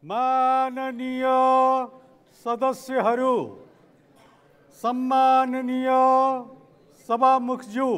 माननीय सदस्यहरू, सम्माननीय सभामुखज्यू,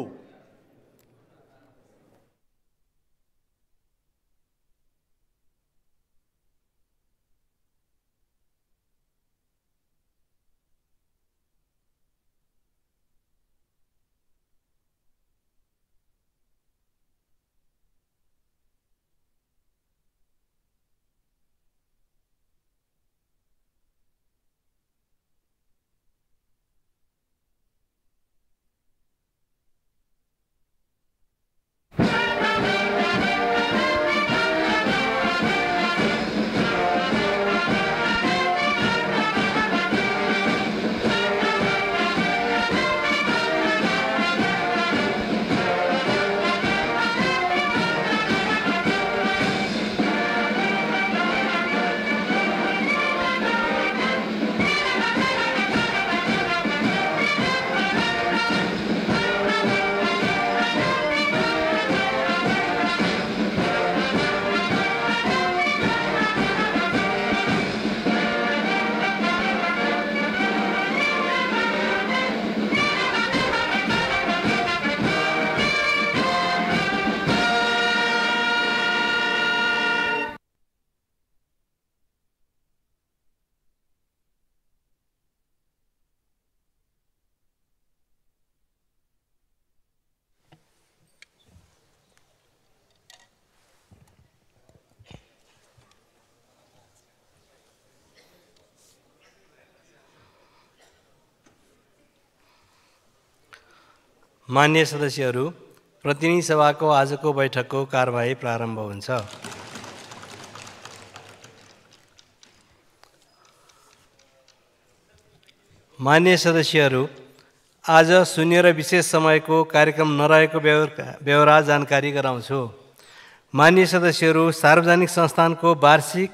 मान्य सदस्यहरू, प्रतिनिधि सभाको आजको बैठकको कारबाही प्रारम्भ हुन्छ। मान्य सदस्यहरू, आज शून्य र विशेष समयको कार्यक्रम नरहेको व्यवहार जानकारी गराउँछु। मान्य सदस्यहरू, सार्वजनिक संस्थानको वार्षिक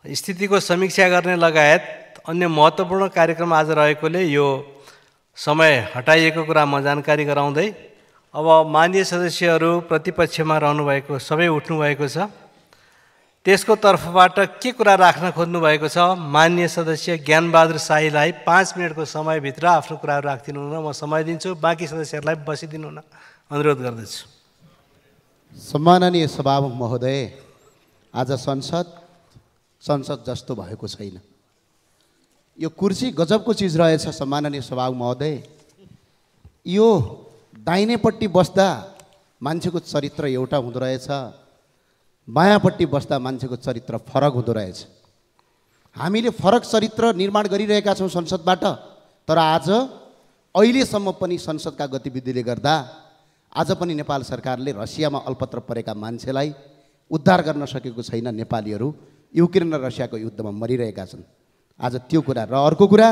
स्थितिको समीक्षा गर्ने लगायत अन्य महत्त्वपूर्ण कार्यक्रम आज रहेकोले यो समय हटाइएको कुरा म जानकारी गराउँदै अब मान्य सदस्यहरू प्रतिपक्षमा रहनुभएको सबै उठ्नुभएको छ। त्यसको तर्फबाट के कुरा राख्न खोज्नु भएको छ, मान्य सदस्य ज्ञानबहादुर शाहीलाई 5 मिनटको समयभित्र आफ्नो कुराहरू राखिदिनु हुन म समय दिन्छु। बाँकी सदस्यहरूलाई बसिदिनु हुन अनुरोध गर्दछु। सम्माननीय सभामुख महोदय, आज संसद जस्तो भएको छैन। यो कुर्सी गजबको चिज रहेछ। सम्माननीय सभामुख महोदय, यो दाहिनेपट्टि बस्दा मान्छेको चरित्र एउटा हुँदो रहेछ, बायाँपट्टि बस्दा मान्छेको चरित्र फरक हुँदो रहेछ। हामीले फरक चरित्र निर्माण गरिरहेका छौँ संसदबाट, तर आज अहिलेसम्म पनि संसदका गतिविधिले गर्दा आज पनि नेपाल सरकारले रसियामा अल्पत्र परेका मान्छेलाई उद्धार गर्न सकेको छैन। नेपालीहरू युक्रेन र रसियाको युद्धमा मरिरहेका छन्। आज त्यो कुरा र अर्को कुरा,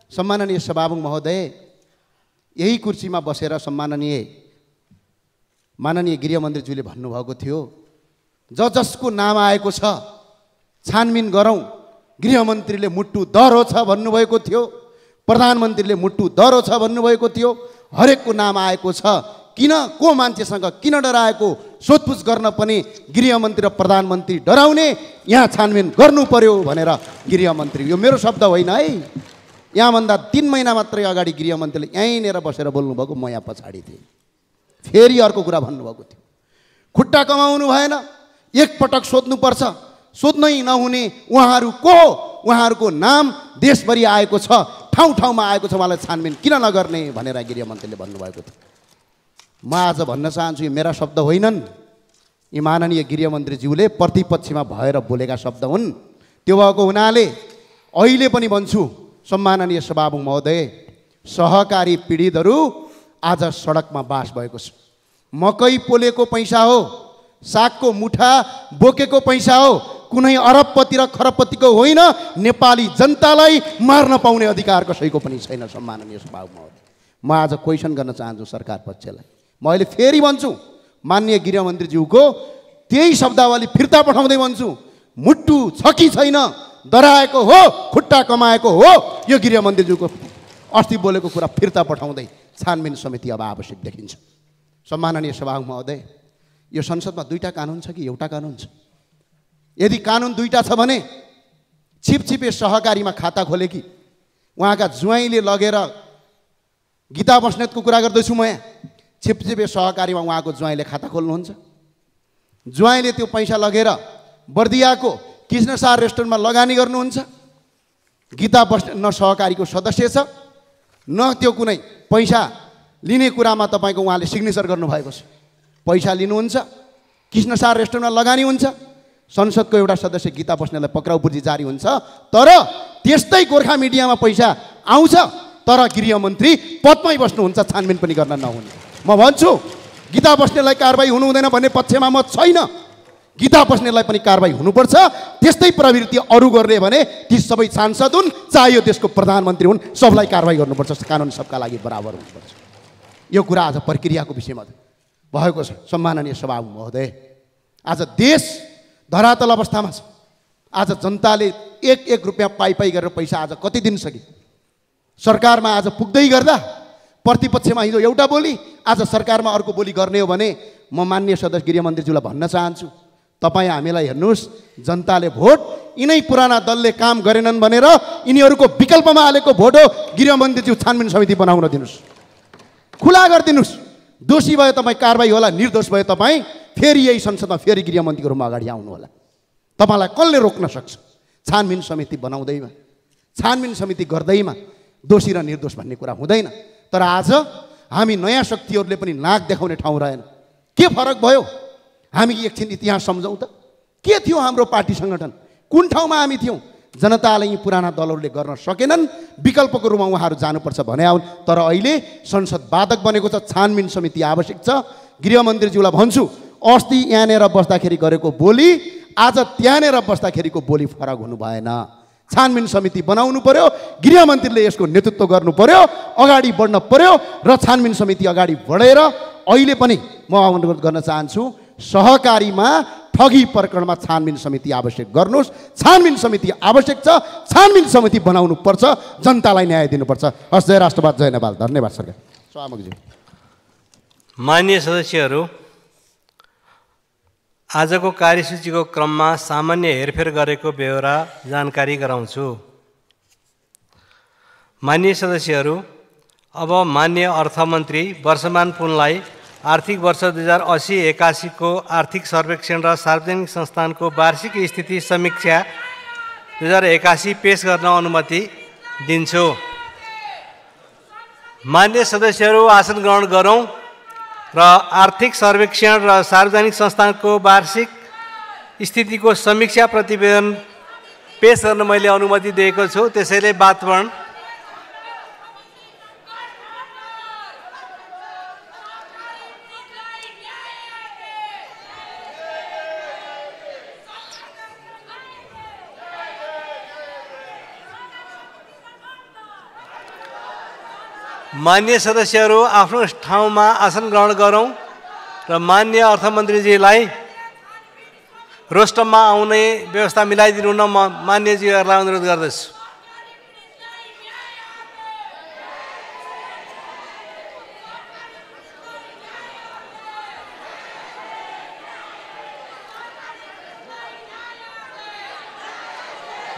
सम्माननीय सभामुख महोदय, यही कुर्सीमा बसेर माननीय गृहमन्त्रीज्यूले भन्नुभएको थियो, जसको नाम आएको छ छानबिन गरौँ। गृहमन्त्रीले मुट्टु दह्रो छ भन्नुभएको थियो, प्रधानमन्त्रीले मुट्टु दह्रो छ भन्नुभएको थियो। हरेकको नाम आएको छ। किन को मान्छेसँग किन डराएको सोधपुछ गर्न पनि गृहमन्त्री र प्रधानमन्त्री डराउने, यहाँ छानबिन गर्नु पर्यो भनेर गृहमन्त्री, यो मेरो शब्द होइन है, यहाँभन्दा 3 महिना मात्रै अगाडि गृहमन्त्रीले यहीँनिर बसेर बोल्नुभएको, म यहाँ पछाडि थिएँ। फेरि अर्को कुरा भन्नुभएको थियो, खुट्टा कमाउनु भएन, एकपटक सोध्नुपर्छ, सोध्नै नहुने उहाँहरू को, उहाँहरूको नाम देशभरि आएको छ, ठाउँ ठाउँमा आएको छ, उहाँलाई छानबिन किन नगर्ने भनेर गृहमन्त्रीले भन्नुभएको थियो। म आज भन्न चाहन्छु, यो मेरा शब्द होइनन्, यी माननीय गृहमन्त्रीज्यूले प्रतिपक्षमा भएर बोलेका शब्द हुन्। त्यो भएको हुनाले अहिले पनि भन्छु, सम्माननीय सभामुख महोदय, सहकारी पीडितहरू आज सडकमा बास भएको छ। मकै पोलेको पैसा हो, सागको मुठा बोकेको पैसा हो, कुनै अरबपति र खरबपतिको होइन। नेपाली जनतालाई मार्न पाउने अधिकार कसैको पनि छैन। सम्माननीय सभामुख महोदय, म आज क्वेसन गर्न चाहन्छु सरकार पक्षलाई। म अहिले फेरि भन्छु, माननीय गृहमन्त्रीज्यूको त्यही शब्दावली फिर्ता पठाउँदै भन्छु, मुट्टु छ कि छैन, डराएको हो, खुट्टा कमाएको हो, यो गृहमन्त्रीज्यूको अस्ति बोलेको कुरा फिर्ता पठाउँदै छानबिन समिति अब आवश्यक देखिन्छ। सम्माननीय सभामुख महोदय, यो संसदमा दुईटा कानुन छ कि एउटा कानुन छ? यदि कानुन दुईटा छ भने छिपछिपे सहकारीमा खाता खोले कि उहाँका ज्वाइँले लगेर गीता बस्नेतको कुरा गर्दैछु म यहाँ, छिपछिपे सहकारीमा उहाँको ज्वाइँले खाता खोल्नुहुन्छ, ज्वाइँले त्यो पैसा लगेर बर्दियाको कृष्णसार रेस्टुरेन्टमा लगानी गर्नुहुन्छ, गीता बस्नेत न सहकारीको सदस्य छ न त्यो कुनै पैसा लिने कुरामा तपाईँको उहाँले सिग्नेचर गर्नुभएको छ। पैसा लिनुहुन्छ, कृष्णसार रेस्टुरेन्टमा लगानी हुन्छ, संसदको एउटा सदस्य गीता बस्नेतलाई पक्राउ पूर्जी जारी हुन्छ, तर त्यस्तै गोर्खा मिडियामा पैसा आउँछ तर गृहमन्त्री पदमै बस्नुहुन्छ, छानबिन पनि गर्न नहुने। म भन्छु गीता बस्नेतलाई कारबाही हुनु हुँदैन भन्ने पक्षमा म छैन, गीता बस्नेतलाई पनि कारबाही हुनुपर्छ। त्यस्तै प्रवृत्ति अरू गर्ने भने ती सबै सांसद हुन् चाहे यो देशको प्रधानमन्त्री हुन्, सबलाई कारबाही गर्नुपर्छ, कानुन सबका लागि बराबर हुनुपर्छ। यो कुरा आज प्रक्रियाको विषयमा भएको छ। सम्माननीय सभामुख महोदय, आज देश धरातल अवस्थामा छ। आज जनताले एक रुपियाँ पाइ गरेर पैसा आज कति दिन सके सरकारमा आज पुग्दै गर्दा प्रतिपक्षमा हिजो एउटा बोली, आज सरकारमा अर्को बोली गर्ने हो भने म माननीय सदस्य गृहमन्त्रीज्यूलाई भन्न चाहन्छु, तपाईँ हामीलाई हेर्नुहोस्, जनताले भोट यिनै पुराना दलले काम गरेनन् भनेर यिनीहरूको विकल्पमा हालेको भोट हो। गृहमन्त्रीज्यू छानबिन समिति बनाउन दिनुहोस्, खुला गरिदिनुहोस्, दोषी भए तपाईँ कारबाही होला, निर्दोष भए तपाईँ फेरि यही संसदमा फेरि गृहमन्त्रीको रूपमा अगाडि आउनु होला। तपाईँलाई कसले रोक्न सक्छ? छानबिन समिति बनाउँदैमा, छानबिन समिति गर्दैमा दोषी र निर्दोष भन्ने कुरा हुँदैन। तर आज हामी नयाँ शक्तिहरूले पनि नाक देखाउने ठाउँ रहेन। के फरक भयो? हामी एकछिन इतिहास सम्झौँ त, के थियो हाम्रो पार्टी सङ्गठन, कुन ठाउँमा हामी थियौँ? जनताले यी पुराना दलहरूले गर्न सकेनन्, विकल्पको रूपमा उहाँहरू जानुपर्छ भने आउन्। तर अहिले संसद बाधक बनेको छ, छानबिन समिति आवश्यक छ। गृहमन्त्रीज्यूलाई भन्छु, अस्ति यहाँनिर बस्दाखेरि गरेको बोली आज त्यहाँनिर बस्दाखेरिको बोली फरक हुनु भएन। छानबिन समिति बनाउनु पर्यो, गृहमन्त्रीले यसको नेतृत्व गर्नु पर्यो, अगाडि बढ्न पर्यो र छानबिन समिति अगाडि बढेर अहिले पनि म अनुरोध गर्न चाहन्छु, सहकारीमा ठगी प्रकरणमा छानबिन समिति आवश्यक गर्नुहोस्। छानबिन समिति आवश्यक छ, छानबिन समिति बनाउनु पर्छ, जनतालाई न्याय दिनुपर्छ। हस्, जय राष्ट्रवाद, जय नेपाल। धन्यवाद सरकार। सभामुखज्यू। माननीय सदस्यहरू, आजको कार्यसूचीको क्रममा सामान्य हेरफेर गरेको बेहोरा जानकारी गराउँछु। माननीय सदस्यहरू, अब माननीय अर्थमन्त्री वर्षमान पुनलाई आर्थिक वर्ष 2080-81 को आर्थिक सर्वेक्षण र सार्वजनिक संस्थानको वार्षिक स्थिति समीक्षा 2081 पेश गर्न अनुमति दिन्छु। माननीय सदस्यहरू, आसन ग्रहण गरौँ र आर्थिक सर्वेक्षण र सार्वजनिक संस्थानको वार्षिक स्थितिको समीक्षा प्रतिवेदन पेश गर्न मैले अनुमति दिएको छु। त्यसैले वातावरण माननीय सदस्यहरू आफ्नो ठाउँमा आसन ग्रहण गरौँ र माननीय अर्थमन्त्रीजीलाई रोस्टममा आउने व्यवस्था मिलाइदिनु न म माननीयजीहरूलाई अनुरोध गर्दछु।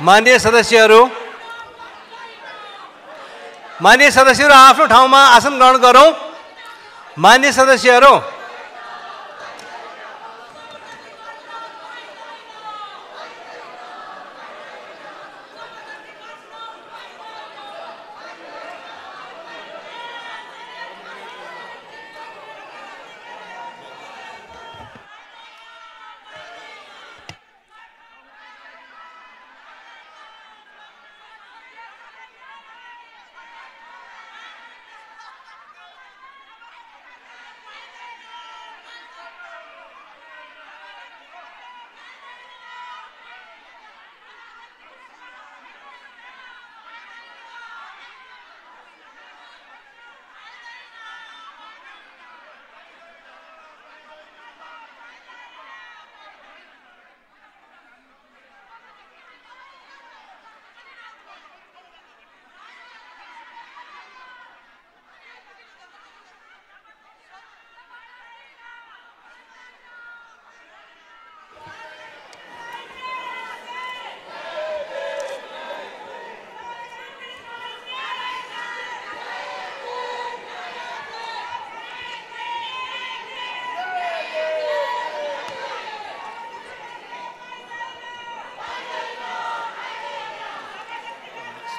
माननीय सदस्यहरू आफ्नो ठाउँमा आसन ग्रहण गरौँ। माननीय सदस्यहरू,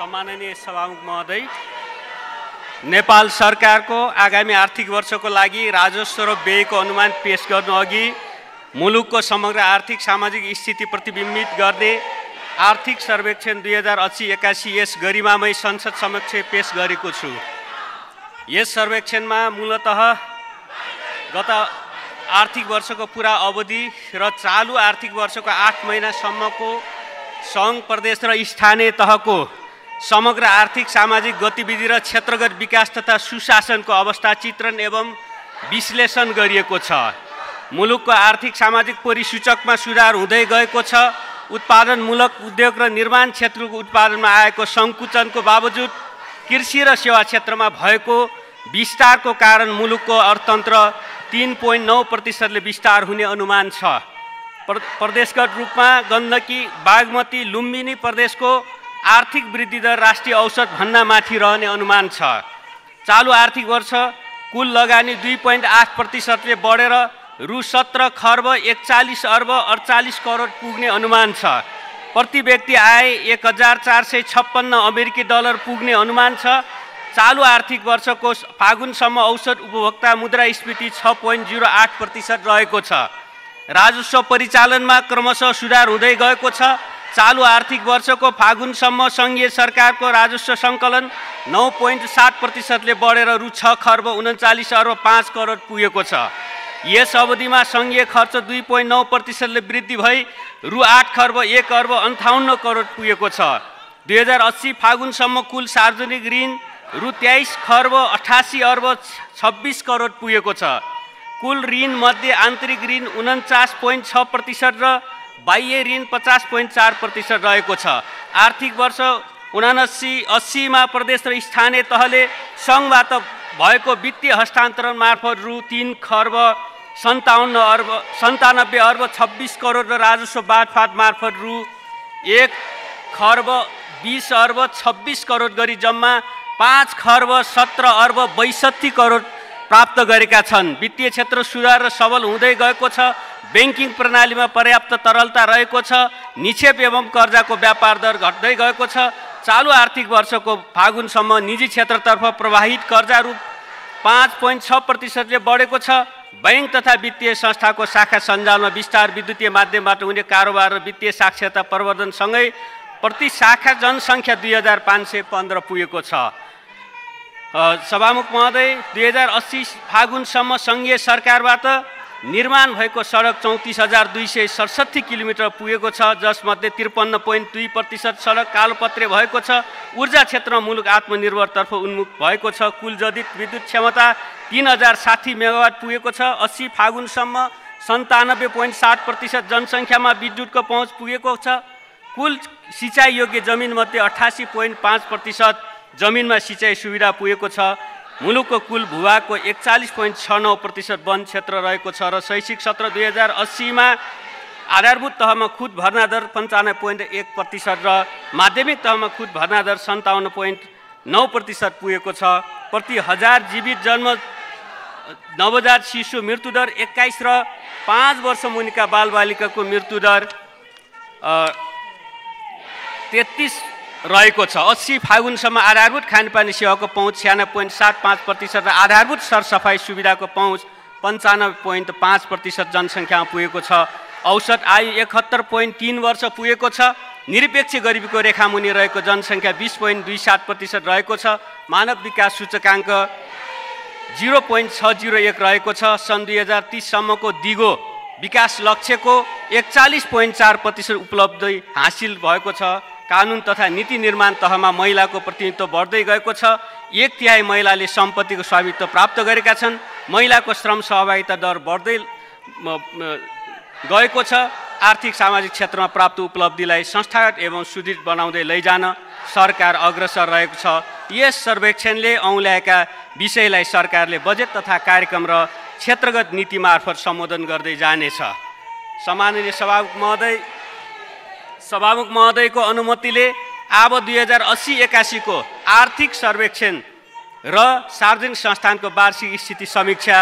सम्माननीय सभामुख महोदय, नेपाल सरकारको आगामी आर्थिक वर्षको लागि राजस्व र व्ययको अनुमान पेश गर्नु अघि मुलुकको समग्र आर्थिक सामाजिक स्थिति प्रतिबिम्बित गर्ने आर्थिक सर्वेक्षण 2080-81 यस गरिमामय संसद समक्ष पेश गरेको छु। यस सर्वेक्षणमा मूलतः गत आर्थिक वर्षको पुरा अवधि र चालु आर्थिक वर्षको 8 महिनासम्मको सङ्घ प्रदेश र स्थानीय तहको समग्र आर्थिक सामाजिक गतिविधि र क्षेत्रगत विकास तथा सुशासनको अवस्था चित्रण एवं विश्लेषण गरिएको छ। मुलुकको आर्थिक सामाजिक परिसूचकमा सुधार हुँदै गएको छ। उत्पादनमूलक उद्योग र निर्माण क्षेत्रको उत्पादनमा आएको सङ्कुचनको बावजुद कृषि र सेवा क्षेत्रमा भएको विस्तारको कारण मुलुकको अर्थतन्त्र 3.9% विस्तार हुने अनुमान छ। प्रदेशगत रूपमा गण्डकी, बागमती, लुम्बिनी प्रदेशको आर्थिक वृद्धि दर राष्ट्रिय औसत भन्दा माथि रहने अनुमान छ। चालु आर्थिक वर्ष कुल लगानी 2.8%ले बढेर रु 17 खर्ब 41 अर्ब 48 करोड पुग्ने अनुमान छ। प्रति व्यक्ति आय 1456 अमेरिकी डलर पुग्ने अनुमान छ। चालु आर्थिक वर्षको फागुनसम्म औसत उपभोक्ता मुद्रास्फीति 6.08% रहेको छ। राजस्व परिचालनमा क्रमशः सुधार हुँदै गएको छ। चालु आर्थिक वर्षको फागुनसम्म सङ्घीय सरकारको राजस्व सङ्कलन 9.7%ले बढेर रु 6 खर्ब 39 अर्ब 5 करोड पुगेको छ। यस अवधिमा सङ्घीय खर्च 2.9%ले वृद्धि भई रु 8 खर्ब 1 अर्ब 58 करोड पुगेको छ। 2080 फागुनसम्म कुल सार्वजनिक ऋण रु 23 खर्ब 88 अर्ब 26 करोड पुगेको छ। कुल ऋण मध्ये आन्तरिक ऋण 49.6% र बाह्य ऋण 50.4% रहेको छ। आर्थिक वर्ष 79-80 मा प्रदेश र स्थानीय तहले सङ्घबाट भएको वित्तीय हस्तान्तरण मार्फत रु 3 खर्ब 97 अर्ब 26 करोड र राजस्व बाँडफाँड मार्फत रु 1 खर्ब 20 अर्ब 26 करोड गरी जम्मा 5 खर्ब 17 अर्ब 62 करोड प्राप्त गरेका छन्। वित्तीय क्षेत्र सुधार र सबल हुँदै गएको छ। ब्याङ्किङ प्रणालीमा पर्याप्त तरलता रहेको छ। निक्षेप एवं कर्जाको व्यापार दर घट्दै गएको छ। चालु आर्थिक वर्षको फागुनसम्म निजी क्षेत्रतर्फ प्रवाहित कर्जा रु 5.6%ले बढेको छ। बैङ्क तथा वित्तीय संस्थाको शाखा सञ्जालमा विस्तार, विद्युतीय माध्यमबाट हुने कारोबार र वित्तीय साक्षरता प्रवर्धनसँगै प्रति शाखा जनसङ्ख्या 2515 पुगेको छ। सभामुख महोदय, 2080 फागुनसम्म सङ्घीय सरकारबाट निर्माण भएको सडक 34,267 किलोमिटर पुगेको छ, जसमध्ये 53.2% सडक कालोपत्रे भएको छ। ऊर्जा क्षेत्रमा मुलुक आत्मनिर्भरतर्फ उन्मुख भएको छ। कुल जडित विद्युत क्षमता 3060 मेगावाट पुगेको छ। 80 फागुनसम्म 97.7% जनसङ्ख्यामा विद्युतको पहुँच पुगेको छ। कुल सिँचाइ योग्य जमिनमध्ये 88.5% जमिनमा सिँचाइ सुविधा पुगेको छ। मुलुकको कुल भूभागको 41.69% वन क्षेत्र रहेको छ र शैक्षिक सत्र 2080 मा आधारभूत तहमा खुद भर्ना दर 95.1% र माध्यमिक तहमा खुद भर्ना दर 57.9% पुगेको छ। प्रति 1000 जीवित जन्म नवजात शिशु मृत्युदर 21 र 5 वर्ष मुनिका बालबालिकाको मृत्युदर 33 रहेको छ। 80 फागुनसम्म आधारभूत खानेपानी सेवाको पहुँच 96.75% र आधारभूत सरसफाइ सुविधाको पहुँच 95.5% जनसङ्ख्यामा पुगेको छ। औसत आयु 71.3 वर्ष पुगेको छ। निरपेक्ष गरिबीको रेखामुनि रहेको जनसङ्ख्या 20.27% रहेको छ। मानव विकास सूचकाङ्क 0.601 रहेको छ। सन् 2030 सम्मको दिगो विकास लक्ष्यको 41.4% उपलब्धि हासिल भएको छ। कानुन तथा नीति निर्माण तहमा महिलाको प्रतिनिधित्व बढ्दै गएको छ। 1/3 महिलाले सम्पत्तिको स्वामित्व प्राप्त गरेका छन्। महिलाको श्रम सहभागिता दर बढ्दै गएको छ। आर्थिक सामाजिक क्षेत्रमा प्राप्त उपलब्धिलाई संस्थागत एवं सुदृढ बनाउँदै लैजान सरकार अग्रसर रहेको छ। यस सर्वेक्षणले औँल्याएका विषयलाई सरकारले बजेट तथा कार्यक्रम र क्षेत्रगत नीति मार्फत सम्बोधन गर्दै जानेछ। सम्माननीय सभामुख महोदयको अनुमतिले अब 2080-81 को आर्थिक सर्वेक्षण र सार्वजनिक संस्थानको वार्षिक स्थिति समीक्षा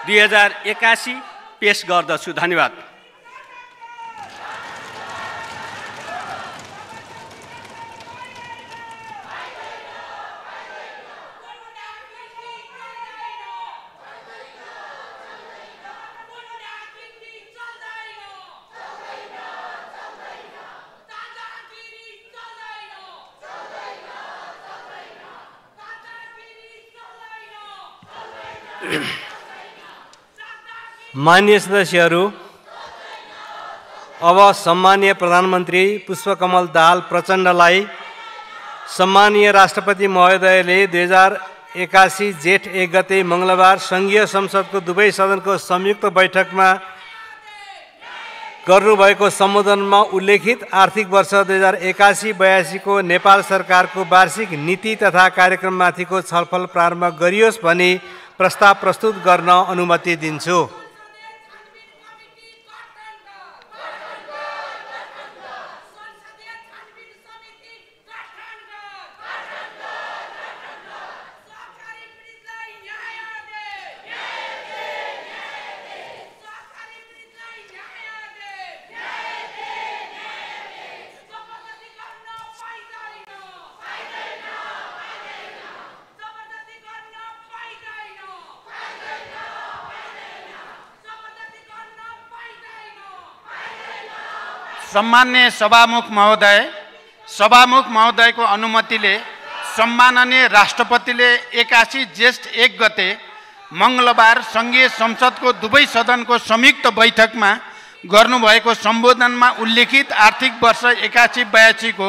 2081 पेश गर्दछु। धन्यवाद। माननीय सदस्यहरू, अब सम्मानीय प्रधानमन्त्री पुष्पकमल दाहाल प्रचण्डलाई सम्मानीय राष्ट्रपति महोदयले 2081 जेठ 1 गते मङ्गलबार सङ्घीय संसदको दुवै सदनको संयुक्त बैठकमा गर्नुभएको सम्बोधनमा उल्लेखित आर्थिक वर्ष 2081-82 को नेपाल सरकारको वार्षिक नीति तथा कार्यक्रममाथिको छलफल प्रारम्भ गरियोस् भनी प्रस्ताव प्रस्तुत गर्न अनुमति दिन्छु। सम्मान्य सभामुख महोदयको अनुमतिले सम्माननीय राष्ट्रपतिले 81 जेठ 1 गते मङ्गलबार सङ्घीय संसदको दुवै सदनको संयुक्त बैठकमा गर्नुभएको सम्बोधनमा उल्लेखित आर्थिक वर्ष 81-82 को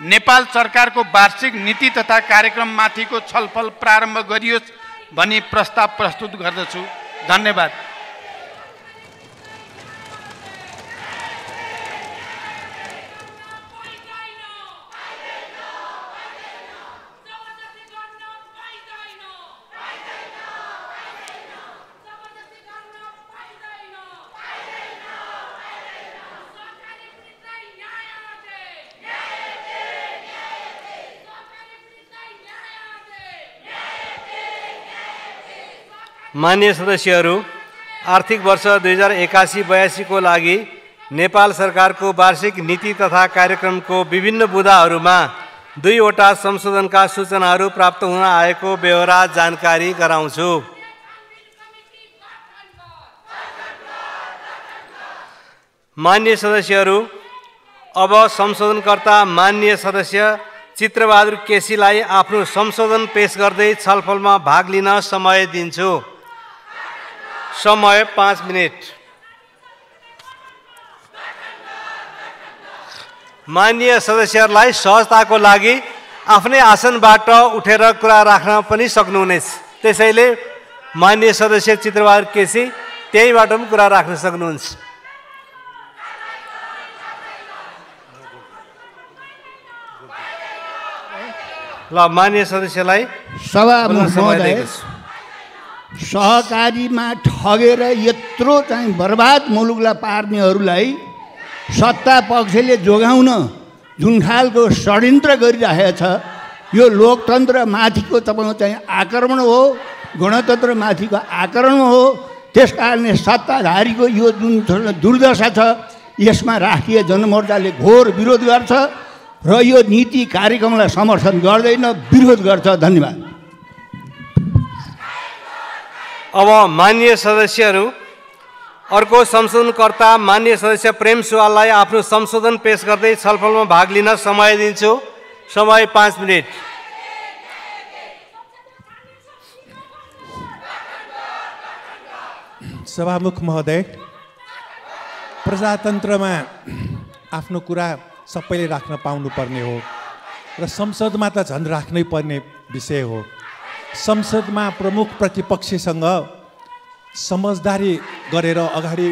नेपाल सरकारको वार्षिक नीति तथा कार्यक्रममाथिको छलफल प्रारम्भ गरियोस् भनी प्रस्ताव प्रस्तुत गर्दछु। धन्यवाद। माननीय सदस्यहरू, आर्थिक वर्ष 2081-82 को लागि नेपाल सरकारको वार्षिक नीति तथा कार्यक्रमको विभिन्न बुँदाहरूमा 2 वटा संशोधनका सूचनाहरू प्राप्त हुन आएको बेहोरा जानकारी गराउँछु। माननीय सदस्यहरू, अब संशोधनकर्ता माननीय सदस्य चित्रबहादुर केसीलाई आफ्नो संशोधन पेश गर्दै छलफलमा भाग लिन समय दिन्छु। समय 5 मिनेट। माननीय सदस्यहरूलाई सहजताको लागि आफ्नै आसनबाट उठेर कुरा राख्न पनि सक्नुहुनेछ। त्यसैले माननीय सदस्य चित्रबहादुर केसी त्यहीबाट पनि कुरा राख्न सक्नुहुन्छ। ल, माननीय सदस्यलाई सभामुख महोदय, सहकारीमा ठगेर यत्रो चाहिँ बर्बाद मुलुकलाई पार्नेहरूलाई सत्ता पक्षले जोगाउन जुन खालको षड्यन्त्र गरिरहेको छ, यो लोकतन्त्रमाथिको तपाईँको चाहिँ आक्रमण हो, गणतन्त्रमाथिको आक्रमण हो। त्यस कारणले सत्ताधारीको यो जुन दुर्दशा छ, यसमा राष्ट्रिय जनमोर्चाले घोर विरोध गर्छ र यो नीति कार्यक्रमलाई समर्थन गर्दैन, विरोध गर्छ। धन्यवाद। अब माननीय सदस्यहरू, अर्को संशोधनकर्ता माननीय सदस्य प्रेम सुवाललाई आफ्नो संशोधन पेश गर्दै छलफलमा भाग लिन समय दिन्छु। समय 5 मिनेट। सभामुख महोदय, प्रजातन्त्रमा आफ्नो कुरा सबैले राख्न पाउनुपर्ने हो र संसदमा त झन् राख्नै पर्ने विषय हो। संसदमा प्रमुख प्रतिपक्षसँग समझदारी गरेर अगाडि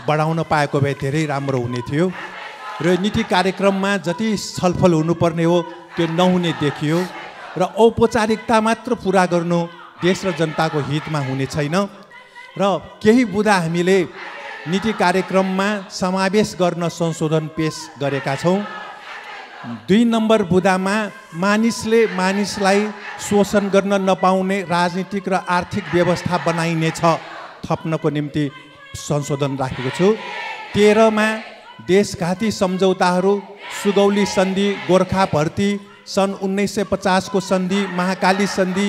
बढाउन पाएको भए धेरै राम्रो हुने थियो र नीति कार्यक्रममा जति छलफल हुनुपर्ने हो त्यो नहुने देखियो र औपचारिकता मात्र पुरा गर्नु देश र जनताको हितमा हुने छैन र केही बुँदा हामीले नीति कार्यक्रममा समावेश गर्न संशोधन पेश गरेका छौँ। 2 नम्बर बुँदामा मानिसलाई शोषण गर्न नपाउने राजनीतिक र आर्थिक व्यवस्था बनाइनेछ थप्नको निम्ति संशोधन राखेको छु। 13 मा देशघाती सम्झौताहरू, सुगौली सन्धि, गोर्खा भर्ती, सन् 1950 को सन्धि, महाकाली सन्धि,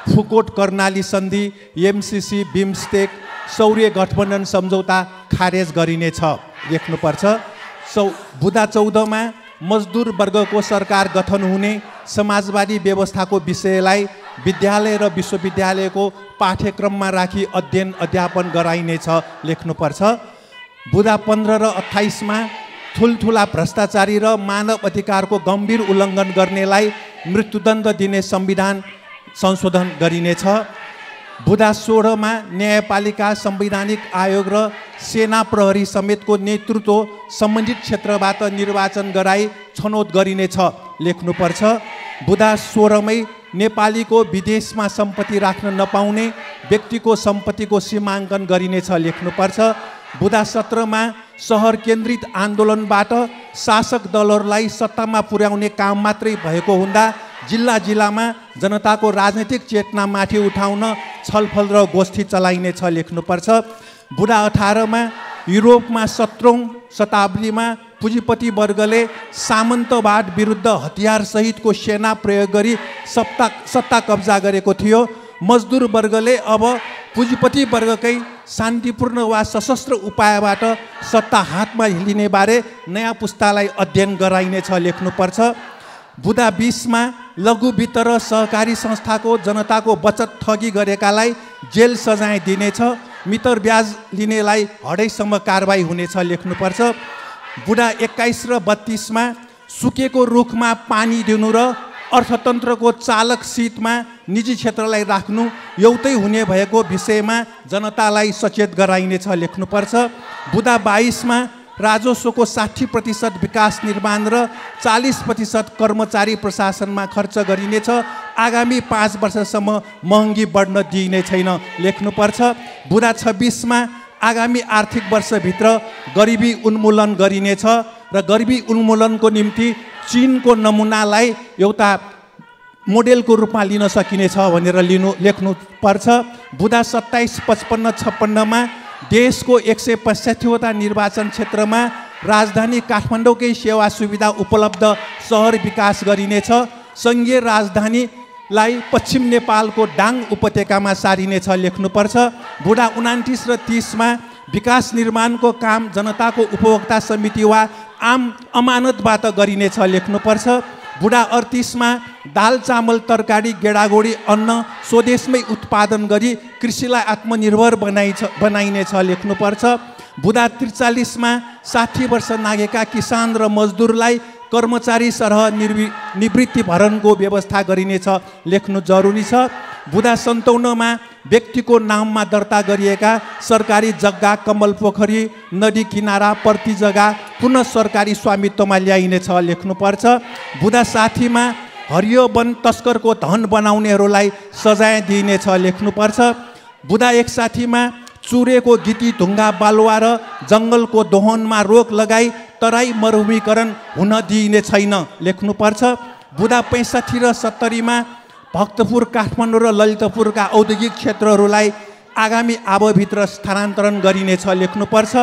फुकोट कर्णाली सन्धि, एमसीसी, बिमस्टेक, सौर्य गठबन्धन सम्झौता खारेज गरिनेछ लेख्नुपर्छ। बुँदा 14 मा मजदुर वर्गको सरकार गठन हुने समाजवादी व्यवस्थाको विषयलाई विद्यालय र विश्वविद्यालयको पाठ्यक्रममा राखी अध्ययन अध्यापन गराइनेछ लेख्नुपर्छ। बुँदा 15 र 28मा ठुल्ठुला भ्रष्टाचारी र मानव अधिकारको गम्भीर उल्लङ्घन गर्नेलाई मृत्युदण्ड दिने संविधान संशोधन गरिनेछ। बुँदा 16मा न्यायपालिका, संवैधानिक आयोग र सेना प्रहरी समेतको नेतृत्व सम्बन्धित क्षेत्रबाट निर्वाचन गराई छनौट गरिनेछ लेख्नुपर्छ। बुँदा 16मै नेपालीको विदेशमा सम्पत्ति राख्न नपाउने व्यक्तिको सम्पत्तिको सीमाङ्कन गरिनेछ लेख्नुपर्छ। बुँदा 17मा सहर केन्द्रित आन्दोलनबाट शासक दलहरूलाई सत्तामा पुर्याउने काम मात्रै भएको हुँदा जिल्ला जिल्लामा जनताको राजनीतिक चेतनामाथि उठाउन छलफल र गोष्ठी चलाइनेछ लेख्नुपर्छ। बुँदा 18मा युरोपमा 17औं शताब्दीमा पुँजीपति वर्गले सामन्तवाद विरुद्ध हतियार सहितको सेना प्रयोग गरी सत्ता कब्जा गरेको थियो। मजदुर वर्गले अब पुँजीपति वर्गकै शान्तिपूर्ण वा सशस्त्र उपायबाट सत्ता हातमा लिने बारे नयाँ पुस्तालाई अध्ययन गराइनेछ लेख्नुपर्छ। बुँदा 20मा लघु वित्त र सहकारी संस्थाको जनताको बचत ठगी गरेकालाई जेल सजाय दिनेछ। मितर ब्याज लिनेलाई हडैसम्म कारबाही हुनेछ लेख्नुपर्छ। बुँदा 21 र 32मा सुकेको रुखमा पानी दिनु र अर्थतन्त्रको चालक सिटमा निजी क्षेत्रलाई राख्नु एउटै हुने भएको विषयमा जनतालाई सचेत गराइनेछ लेख्नुपर्छ। बुँदा 22मा राजस्वको 60% विकास निर्माण र 40% कर्मचारी प्रशासनमा खर्च गरिनेछ। आगामी 5 वर्षसम्म महँगी बढ्न दिइने छैन लेख्नुपर्छ। बुँदा 26मा आगामी आर्थिक वर्षभित्र गरिबी उन्मूलन गरिनेछ र गरिबी उन्मूलनको निम्ति चीनको नमुनालाई एउटा मोडेलको रूपमा लिन सकिनेछ भनेर लेख्नुपर्छ। बुँदा 27, 55, 56मा देशको 185वटा निर्वाचन क्षेत्रमा राजधानी काठमाडौँकै सेवा सुविधा उपलब्ध सहर विकास गरिनेछ। सङ्घीय राजधानीलाई पश्चिम नेपालको डाङ उपत्यकामा सारिनेछ लेख्नुपर्छ। बुँदा 29 र 30मा विकास निर्माणको काम जनताको उपभोक्ता समिति वा आम अमानतबाट गरिनेछ लेख्नुपर्छ। बुँदा 38मा दाल चामल तरकारी गेडागुडी अन्न स्वदेशमै उत्पादन गरी कृषिलाई आत्मनिर्भर बनाइनेछ लेख्नुपर्छ। बुँदा 43मा 60 वर्ष नागेका किसान र मजदुरलाई कर्मचारी सरह निवृत्ति भरणको व्यवस्था गरिनेछ लेख्नु जरुरी छ। बुँदा 57मा व्यक्तिको नाममा दर्ता गरिएका सरकारी जग्गा, कमल पोखरी, नदी किनारा, पर्ती जग्गा पुनः सरकारी स्वामित्वमा ल्याइनेछ लेख्नुपर्छ। बुँदा 60मा हरियो वन तस्करको धन बनाउनेहरूलाई सजाय दिइनेछ लेख्नुपर्छ। बुँदा 61मा चुरेको गिटी ढुङ्गा बालुवा र जङ्गलको दोहनमा रोक लगाई तराई मरुभूमिकरण हुन दिइने छैन लेख्नुपर्छ। बुँदा 65 र 70मा भक्तपुर, काठमाडौँ र ललितपुरका औद्योगिक क्षेत्रहरूलाई आगामी आवभित्र स्थानान्तरण गरिनेछ लेख्नुपर्छ।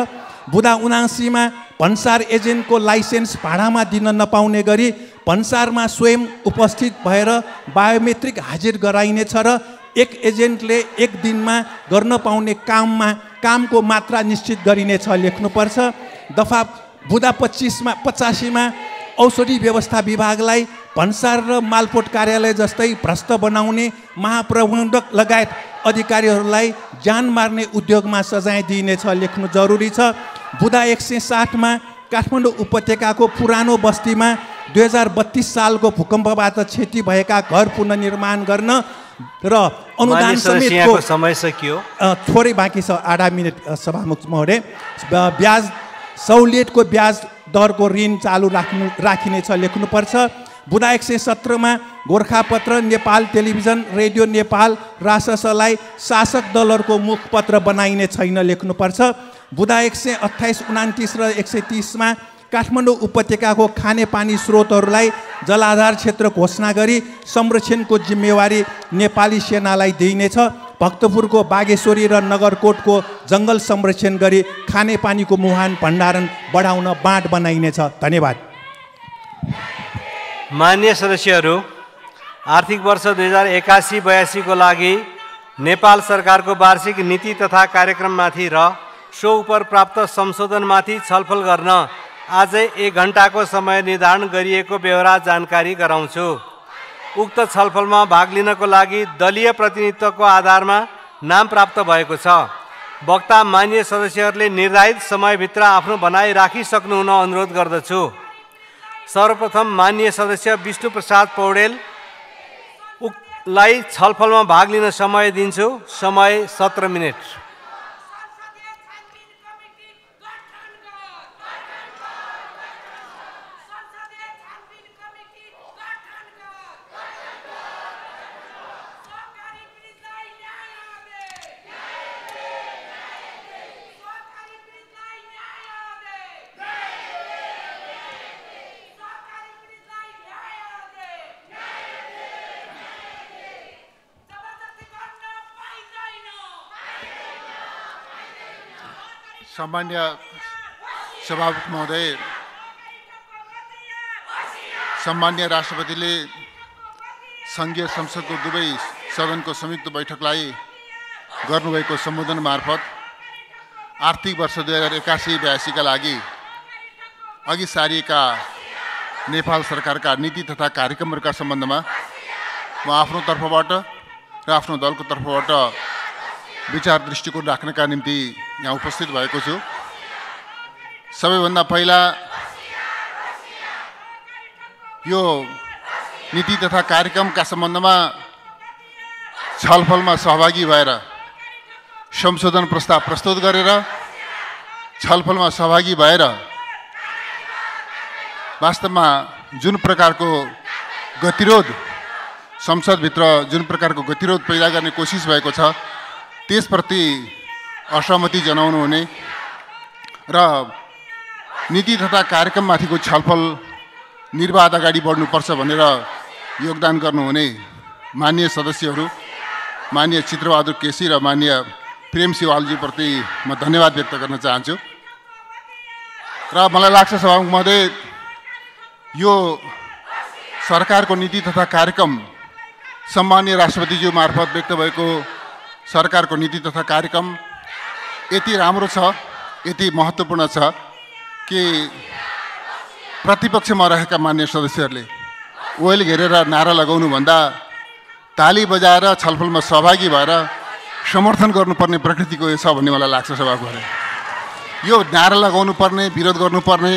बुँदा 79मा भन्सार एजेन्टको लाइसेन्स भाडामा दिन नपाउने गरी भन्सारमा स्वयं उपस्थित भएर बायोमेट्रिक हाजिर गराइनेछ र एक एजेन्टले एक दिनमा गर्न पाउने कामको मात्रा निश्चित गरिनेछ लेख्नुपर्छ। दफा बुँदा 85मा औषधि व्यवस्था विभागलाई भन्सार र मालपोत कार्यालय जस्तै भ्रष्ट बनाउने महाप्रबन्धक लगायत अधिकारीहरूलाई जान मार्ने उद्योगमा सजाय दिइनेछ लेख्नु जरुरी छ। बुँदा 160मा काठमाडौँ उपत्यकाको पुरानो बस्तीमा 2032 सालको भूकम्पबाट क्षति भएका घर पुनर्निर्माण गर्न र अनुदान समेतको समय सकियो, थोरै बाँकी छ, आधा मिनट सभामुख महोदय। ब्याज सहुलियतको ब्याज दरको ऋण चालु राखिनेछ लेख्नुपर्छ। बुँदा 117मा गोर्खापत्र, नेपाल टेलिभिजन, रेडियो नेपाल, राससलाई शासक दलहरूको मुखपत्र बनाइने छैन लेख्नुपर्छ। बुँदा 128, 29 र 130मा काठमाडौँ उपत्यकाको खानेपानी स्रोतहरूलाई जलाधार क्षेत्र घोषणा गरी संरक्षणको जिम्मेवारी नेपाली सेनालाई दिइनेछ। भक्तपुरको बागेश्वरी र नगरकोटको जङ्गल संरक्षण गरी खानेपानीको मुहान भण्डारण बढाउन बाँड बनाइनेछ। धन्यवाद। मान्य सदस्यहरू, आर्थिक वर्ष 2081-82 को लागि नेपाल सरकारको वार्षिक नीति तथा कार्यक्रममाथि र सो उपर प्राप्त संशोधनमाथि छलफल गर्न आजै 1 घण्टाको समय निर्धारण गरिएको बेहोरा जानकारी गराउँछु। उक्त छलफलमा भाग लिनको लागि दलीय प्रतिनिधित्वको आधारमा नाम प्राप्त भएको छ। वक्ता मान्य सदस्यहरूले निर्धारित समयभित्र आफ्नो भनाइ राखिसक्नुहुन अनुरोध गर्दछु। सर्वप्रथम मान्य सदस्य विष्णु प्रसाद पौडेललाई छलफलमा भाग लिन समय दिन्छु। समय 17 मिनेट। सम्मान्य सभामुख महोदय, सम्मान्य राष्ट्रपतिले सङ्घीय संसदको दुवै सदनको संयुक्त बैठकलाई गर्नुभएको सम्बोधन मार्फत आर्थिक वर्ष 2081-82 का लागि अघि सारिएका नेपाल सरकारका नीति तथा कार्यक्रमहरूका सम्बन्धमा म आफ्नो तर्फबाट र आफ्नो दलको तर्फबाट विचार दृष्टिकोण राख्नका निम्ति यहाँ उपस्थित भएको छु। सबैभन्दा पहिला यो नीति तथा कार्यक्रमका सम्बन्धमा छलफलमा सहभागी भएर संशोधन प्रस्ताव प्रस्तुत गरेर छलफलमा सहभागी भएर वास्तवमा जुन प्रकारको गतिरोध संसदभित्र जुन प्रकारको गतिरोध पैदा गर्ने कोसिस भएको छ त्यसप्रति असहमति जनाउनु हुने र नीति तथा कार्यक्रममाथिको छलफल निर्वाध अगाडि बढ्नुपर्छ भनेर योगदान गर्नुहुने माननीय सदस्यहरू माननीय चित्रबहादुर केसी र माननीय प्रेम सिवालजीप्रति म धन्यवाद व्यक्त गर्न चाहन्छु। र मलाई लाग्छ सभामुख महोदय, यो सरकारको नीति तथा कार्यक्रम सम्माननीय राष्ट्रपतिज्यू मार्फत व्यक्त भएको सरकारको नीति तथा कार्यक्रम यति राम्रो छ, यति महत्त्वपूर्ण छ कि प्रतिपक्षमा रहेका मान्य सदस्यहरूले ओयल घेरेर नारा लगाउनुभन्दा ताली बजाएर छलफलमा सहभागी भएर समर्थन गर्नुपर्ने प्रकृतिको यो छ भन्ने मलाई लाग्छ सभामुखले। यो नारा लगाउनु पर्ने, विरोध गर्नुपर्ने,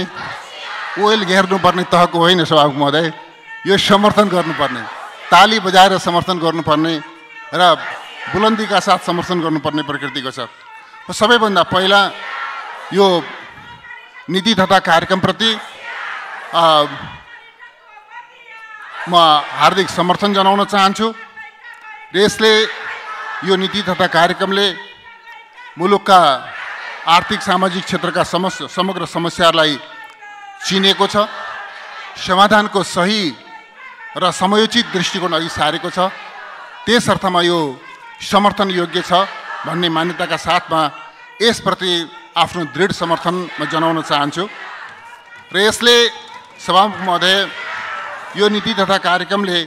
ओयल घेर्नुपर्ने तहको होइन सभामुख महोदय, यो समर्थन गर्नुपर्ने, ताली बजाएर समर्थन गर्नुपर्ने र बुलन्दीका साथ समर्थन गर्नुपर्ने प्रकृतिको छ। सबैभन्दा पहिला यो नीति तथा कार्यक्रमप्रति म हार्दिक समर्थन जनाउन चाहन्छु र यसले यो नीति तथा कार्यक्रमले मुलुकका आर्थिक सामाजिक क्षेत्रका समग्र समस्याहरूलाई चिनेको छ, समाधानको सही र समयोचित दृष्टिकोण अघि सारेको छ। त्यस अर्थमा यो समर्थन योग्य छ भन्ने मान्यताका साथमा यसप्रति आफ्नो दृढ समर्थन म जनाउन चाहन्छु र यसले सभामुख महोदय यो नीति तथा कार्यक्रमले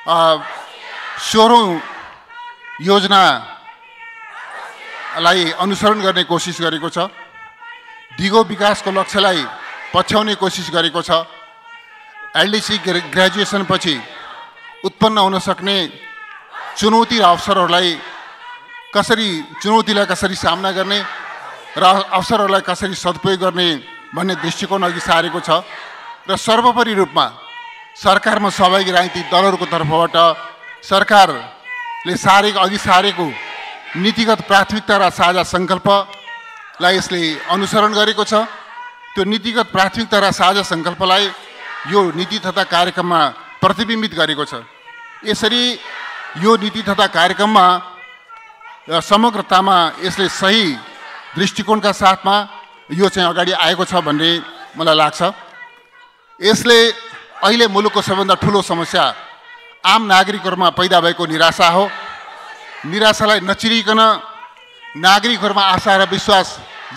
16औं योजनालाई अनुसरण गर्ने कोसिस गरेको छ, दिगो विकासको लक्ष्यलाई पछ्याउने कोसिस गरेको छ। एलडीसी ग्रेजुएसन पछि उत्पन्न हुन सक्ने चुनौती र अवसरहरूलाई कसरी सामना गर्ने र अवसरहरूलाई कसरी सदुपयोग गर्ने भन्ने दृष्टिकोण अघि सारेको छ र सर्वोपरि रूपमा सरकारमा सहभागी राजनीतिक दलहरूको तर्फबाट सरकारले अघि सारेको नीतिगत प्राथमिकता र साझा सङ्कल्पलाई यसले अनुसरण गरेको छ। त्यो नीतिगत प्राथमिकता र साझा सङ्कल्पलाई यो नीति तथा कार्यक्रममा प्रतिबिम्बित गरेको छ। यसरी यो नीति तथा कार्यक्रममा समग्रतामा यसले सही दृष्टिकोणका साथमा यो चाहिँ अगाडि आएको छ भन्ने मलाई लाग्छ। यसले अहिले मुलुकको सबैभन्दा ठुलो समस्या आम नागरिकहरूमा पैदा भएको निराशा हो। निराशालाई नचिरिकन नागरिकहरूमा आशा र विश्वास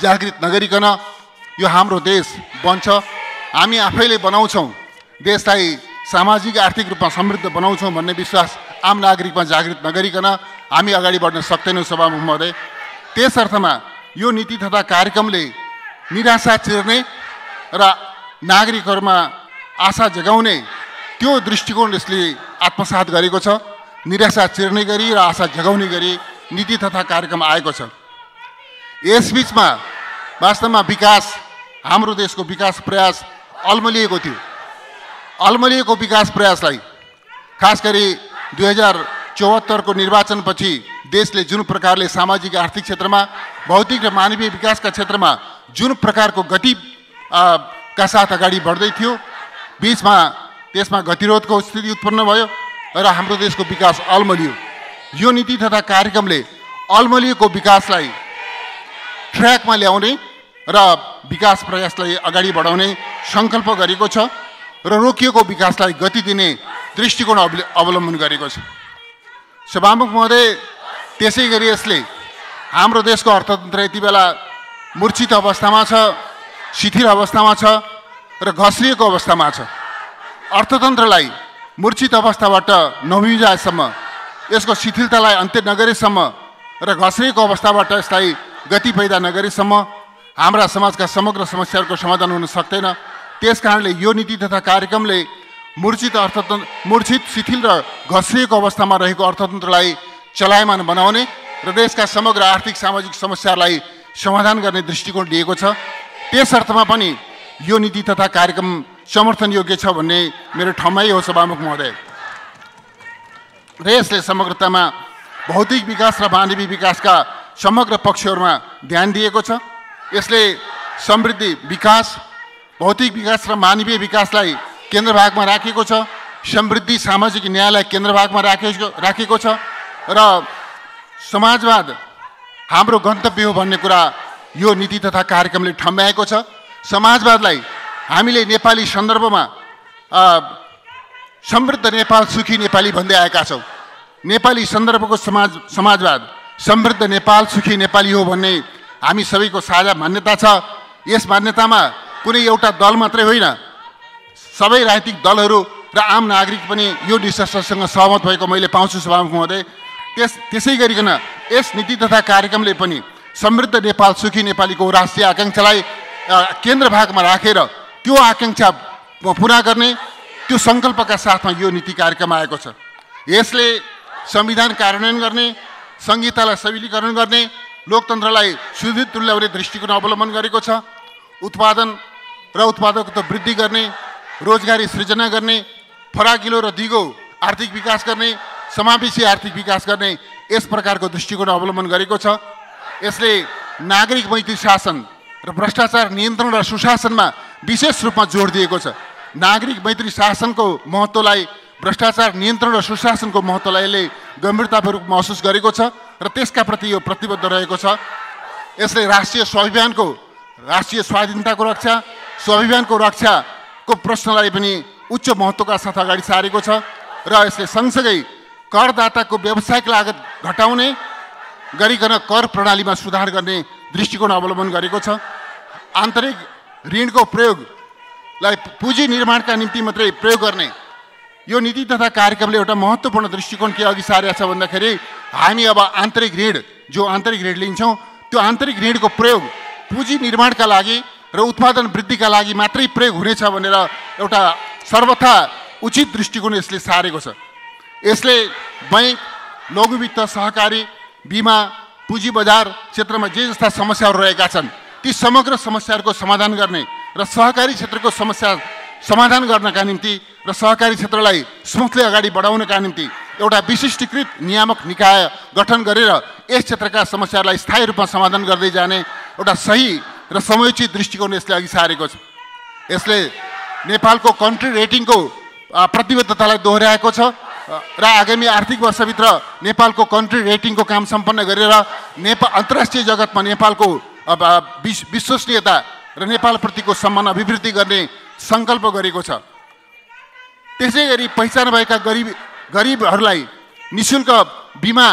जागृत नगरिकन यो हाम्रो देश बन्छ, हामी आफैले बनाउँछौँ, देशलाई सामाजिक आर्थिक रूपमा समृद्ध बनाउँछौँ भन्ने विश्वास आम नागरिकमा जागृत नगरिकन हामी अगाडि बढ्न सक्दैनौँ सभामुख महोदय। त्यस अर्थमा यो नीति तथा कार्यक्रमले निराशा चिर्ने र नागरिकहरूमा आशा जगाउने त्यो दृष्टिकोण यसले आत्मसात गरेको छ। निराशा चिर्ने गरी र आशा जगाउने गरी नीति तथा कार्यक्रम आएको छ। यसबीचमा वास्तवमा विकास, हाम्रो देशको विकास प्रयास अल्मलिएको थियो। अल्मलिएको विकास प्रयासलाई खास गरी 2074 को निर्वाचनपछि देशले जुन प्रकारले सामाजिक आर्थिक क्षेत्रमा, भौतिक र मानवीय विकासका क्षेत्रमा जुन प्रकारको गति का साथ अगाडि बढ्दै थियो, बीचमा त्यसमा गतिरोधको स्थिति उत्पन्न भयो र हाम्रो देशको विकास अल्मलियो। यो नीति तथा कार्यक्रमले अल्मलिएको विकासलाई ट्र्याकमा ल्याउने र विकास प्रयासलाई अगाडि बढाउने सङ्कल्प गरेको छ र रोकिएको विकासलाई गति दिने दृष्टिकोण अवलम्बन गरेको छ। सभामुख महोदय, त्यसै गरी यसले हाम्रो देशको अर्थतन्त्र यति बेला मूर्छित अवस्थामा छ, शिथिल अवस्थामा छ र घस्रिएको अवस्थामा छ। अर्थतन्त्रलाई मूर्छित अवस्थाबाट नबिउजाएसम्म, यसको शिथिलतालाई अन्त्य नगरेसम्म र घस्रिएको अवस्थाबाट यसलाई गति पैदा नगरेसम्म हाम्रा समाजका समग्र समस्याहरूको समाधान हुन सक्दैन। त्यस कारणले यो नीति तथा कार्यक्रमले मूर्छित, शिथिल र घस्रिएको अवस्थामा रहेको अर्थतन्त्रलाई चलायमान बनाउने र देशका समग्र आर्थिक सामाजिक समस्याहरूलाई समाधान गर्ने दृष्टिकोण लिएको छ। त्यस अर्थमा पनि यो नीति तथा कार्यक्रम समर्थन योग्य छ भन्ने मेरो ठम्याइ हो सभामुख महोदय। र यसले समग्रतामा भौतिक विकास र मानवीय विकासका समग्र पक्षहरूमा ध्यान दिएको छ। यसले समृद्धि, विकास, भौतिक विकास र मानवीय विकासलाई केन्द्रभागमा राखेको छ। समृद्धि, सामाजिक न्यायलाई केन्द्रभागमा राखेको छ र समाजवाद हाम्रो गन्तव्य हो भन्ने कुरा यो नीति तथा कार्यक्रमले ठम्ब्याएको छ। समाजवादलाई हामीले नेपाली सन्दर्भमा समृद्ध नेपाल, सुखी नेपाली भन्दै आएका छौँ। नेपाली सन्दर्भको समाजवाद समृद्ध नेपाल, सुखी नेपाली हो भन्ने हामी सबैको साझा मान्यता छ। यस मान्यतामा कुनै एउटा दल मात्रै होइन, सबै राजनीतिक दलहरू र आम नागरिक पनि यो निष्कर्षसँग सहमत भएको मैले पाउँछु सभामुख महोदय। त्यसै गरिकन यस नीति तथा कार्यक्रमले पनि समृद्ध नेपाल, सुखी नेपालीको राष्ट्रिय आकाङ्क्षालाई केन्द्रभागमा राखेर त्यो आकाङ्क्षा पुरा गर्ने, त्यो सङ्कल्पका साथमा यो नीति कार्यक्रम आएको छ। यसले संविधान कार्यान्वयन गर्ने, संहितालाई सबलीकरण गर्ने, लोकतन्त्रलाई सुदृढ तुल्याउने दृष्टिकोण अवलम्बन गरेको छ। उत्पादन र उत्पादकता वृद्धि गर्ने, रोजगारी सृजना गर्ने, फराकिलो र दिगो आर्थिक विकास गर्ने, समावेशी आर्थिक विकास गर्ने, यस प्रकारको दृष्टिकोण अवलम्बन गरेको छ। यसले नागरिक मैत्री शासन र भ्रष्टाचार नियन्त्रण र सुशासनमा विशेष रूपमा जोड दिएको छ। नागरिक मैत्री शासनको महत्त्वलाई, भ्रष्टाचार नियन्त्रण र सुशासनको महत्त्वलाई यसले गम्भीरतापूर्वक महसुस गरेको छ र त्यसका प्रति यो प्रतिबद्ध रहेको छ। यसले राष्ट्रिय स्वाभिमानको, राष्ट्रिय स्वाधीनताको रक्षा, स्वाभिमानको रक्षाको प्रश्नलाई पनि उच्च महत्त्वका साथ अगाडि सारेको छ र यसले सँगसँगै करदाताको व्यावसायिक लागत घटाउने गरिकन कर प्रणालीमा सुधार गर्ने दृष्टिकोण अवलम्बन गरेको छ। आन्तरिक ऋणको प्रयोगलाई पुँजी निर्माणका निम्ति मात्रै प्रयोग गर्ने यो नीति तथा कार्यक्रमले एउटा महत्त्वपूर्ण दृष्टिकोण के अघि सारेको छ भन्दाखेरि हामी अब आन्तरिक ऋण, जो आन्तरिक ऋण लिन्छौँ, त्यो आन्तरिक ऋणको प्रयोग पुँजी निर्माणका लागि र उत्पादन वृद्धिका लागि मात्रै प्रयोग हुनेछ भनेर एउटा सर्वथा उचित दृष्टिकोण यसले सारेको छ। यसले बैंक, लघु वित्त, सहकारी, बिमा, पुँजी बजार क्षेत्रमा जे जस्ता समस्याहरू रहेका छन् ती समग्र समस्याहरूको समाधान गर्ने र सहकारी क्षेत्रको समस्या समाधान गर्नका निम्ति र सहकारी क्षेत्रलाई स्मुथली अगाडि बढाउनका निम्ति एउटा विशिष्टीकृत नियामक निकाय गठन गरेर यस क्षेत्रका समस्याहरूलाई स्थायी रूपमा समाधान गर्दै जाने एउटा सही र समयोचित दृष्टिकोण यसले अघि सारेको छ। यसले नेपालको कन्ट्री रेटिङको प्रतिबद्धतालाई दोहोऱ्याएको छ र आगामी आर्थिक वर्षभित्र नेपालको कन्ट्री रेटिङको काम सम्पन्न गरेर अन्तर्राष्ट्रिय जगतमा नेपालको विश्वसनीयता र नेपालप्रतिको सम्मान अभिवृद्धि गर्ने सङ्कल्प गरेको छ। त्यसै गरी पहिचान भएका गरिबहरूलाई निःशुल्क बिमा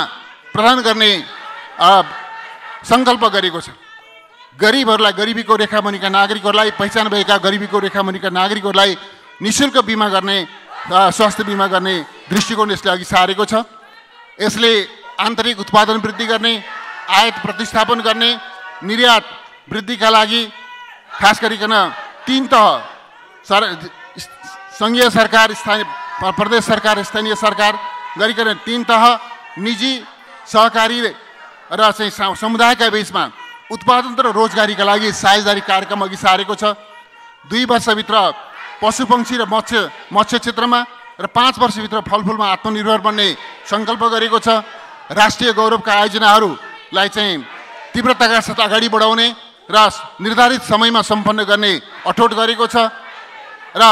प्रदान गर्ने सङ्कल्प गरेको छ। गरिबहरूलाई, गरिबीको रेखामुनिका नागरिकहरूलाई, पहिचान भएका गरिबीको रेखामुनिका नागरिकहरूलाई निःशुल्क बिमा गर्ने, स्वास्थ्य बिमा गर्ने दृष्टिकोण यसले अघि सारेको छ। यसले आन्तरिक उत्पादन वृद्धि गर्ने, आयात प्रतिस्थापन गर्ने, निर्यात वृद्धिका लागि खास गरिकन तीन तह सङ्घीय सरकार, स्थानीय प्रदेश सरकार, स्थानीय सरकार गरिकन 3 तह निजी, सहकारी र चाहिँ समुदायका बिचमा उत्पादन र रोजगारीका लागि साझेदारी कार्यक्रम अघि सारेको छ। 2 वर्षभित्र पशुपक्षी र मत्स्य क्षेत्रमा र 5 वर्षभित्र फलफुलमा आत्मनिर्भर बन्ने सङ्कल्प गरेको छ। राष्ट्रिय गौरवका आयोजनाहरूलाई चाहिँ तीव्रताका साथ अगाडि बढाउने र निर्धारित समयमा सम्पन्न गर्ने अठोट गरेको छ र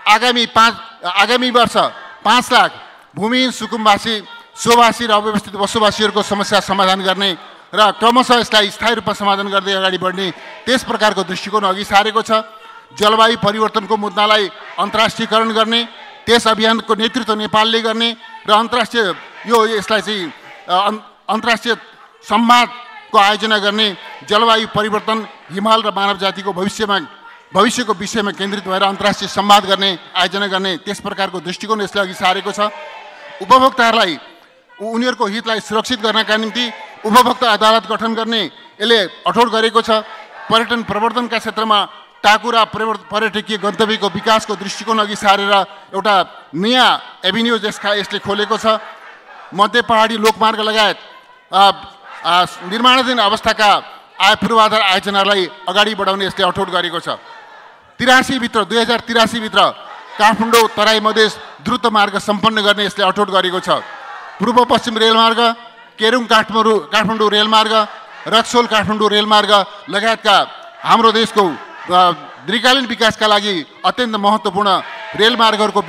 आगामी वर्ष 5 लाख भूमिहीन सुकुम्बासी, स्ववासी र अव्यवस्थित बसोबासीहरूको समस्या समाधान गर्ने र क्रमशः यसलाई स्थायी रूपमा समाधान गर्दै अगाडि बढ्ने त्यस प्रकारको दृष्टिकोण अघि सारेको छ। जलवायु परिवर्तनको मुद्दालाई अन्तर्राष्ट्रियकरण गर्ने, त्यस अभियानको नेतृत्व नेपालले गर्ने र यसलाई चाहिँ अन्तर्राष्ट्रिय संवादको आयोजना गर्ने, जलवायु परिवर्तन, हिमाल र मानव जातिको भविष्यको विषयमा केन्द्रित भएर अन्तर्राष्ट्रिय संवाद गर्ने, आयोजना गर्ने त्यस प्रकारको दृष्टिकोण यसले अघि सारेको छ। उपभोक्ताहरूलाई उनीहरूको हितलाई सुरक्षित गर्नका निम्ति उपभोक्ता अदालत गठन गर्ने यसले अठोट गरेको छ। पर्यटन प्रवर्धनका क्षेत्रमा टाकुरा पर्यटकीय गन्तव्यको विकासको दृष्टिकोण अघि सारेर एउटा नयाँ एभिन्यू यसले खोलेको छ। मध्य पहाडी लोकमार्ग लगायत निर्माणाधीन अवस्थाका आय पूर्वाधार आयोजनालाई अगाडि बढाउने यसले अठोट गरेको छ। 2083 भित्र काठमाडौँ तराई मधेस द्रुत मार्ग सम्पन्न गर्ने यसले अठोट गरेको छ। पूर्व पश्चिम रेलमार्ग, केरुङ काठमाडौँ रेलमार्ग, रक्सोल काठमाडौँ रेलमार्ग लगायतका हाम्रो देशको दीर्घकालीन विकासका लागि अत्यन्त महत्त्वपूर्ण रेलमार्गहरूको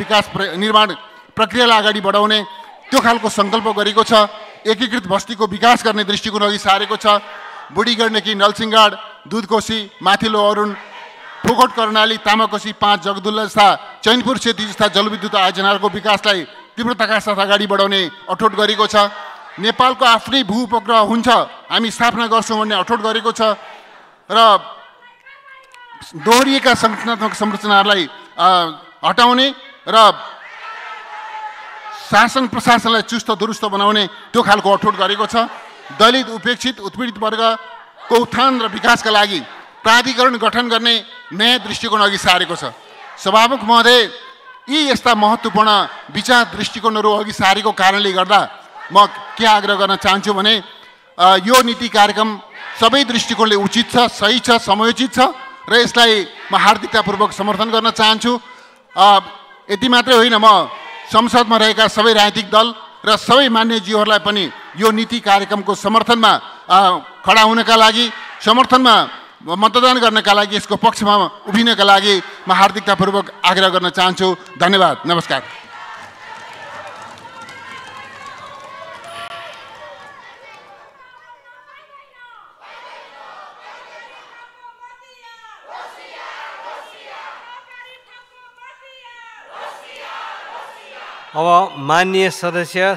निर्माण प्रक्रियालाई अगाडि बढाउने त्यो खालको सङ्कल्प गरेको छ। एकीकृत बस्तीको विकास गर्ने दृष्टिकोण अघि सारेको छ। बुढी गण्डकी, नलसिंहगढ, दुधकोशी, माथिल्लो अरुण, फोकट कर्णाली, तामाकोशी, 5 जगदुल्ला जस्ता, चैनपुर सेती जस्ता जलविद्युत आयोजनाहरूको विकासलाई तीव्रताका साथ अगाडि बढाउने अठोट गरेको छ। नेपालको आफ्नै भू उपग्रह हुन्छ, हामी स्थापना गर्छौँ भन्ने अठोट गरेको छ र दोहोरिएका संरचनात्मक संरचनाहरूलाई हटाउने र शासन प्रशासनलाई चुस्त दुरुस्त बनाउने त्यो खालको अठोट गरेको छ। दलित, उपेक्षित, उत्पीडित वर्गको उत्थान र विकासका लागि प्राधिकरण गठन गर्ने नयाँ दृष्टिकोण अघि सारेको छ। सभामुख महोदय, यी यस्ता महत्त्वपूर्ण विचार दृष्टिकोणहरू अघि सारेको कारणले गर्दा म के आग्रह गर्न चाहन्छु भने यो नीति कार्यक्रम सबै दृष्टिकोणले उचित छ, सही छ, समयोचित छ र यसलाई म हार्दिकतापूर्वक समर्थन गर्न चाहन्छु। यति मात्रै होइन, म संसदमा रहेका सबै राजनीतिक दल र सबै मान्यज्यूहरूलाई पनि यो नीति कार्यक्रमको समर्थनमा खडा हुनका लागि, समर्थनमा मतदान गर्नका लागि, यसको पक्षमा उभिनका लागि म हार्दिकतापूर्वक आग्रह गर्न चाहन्छु। धन्यवाद, नमस्कार। अब माननीय सदस्य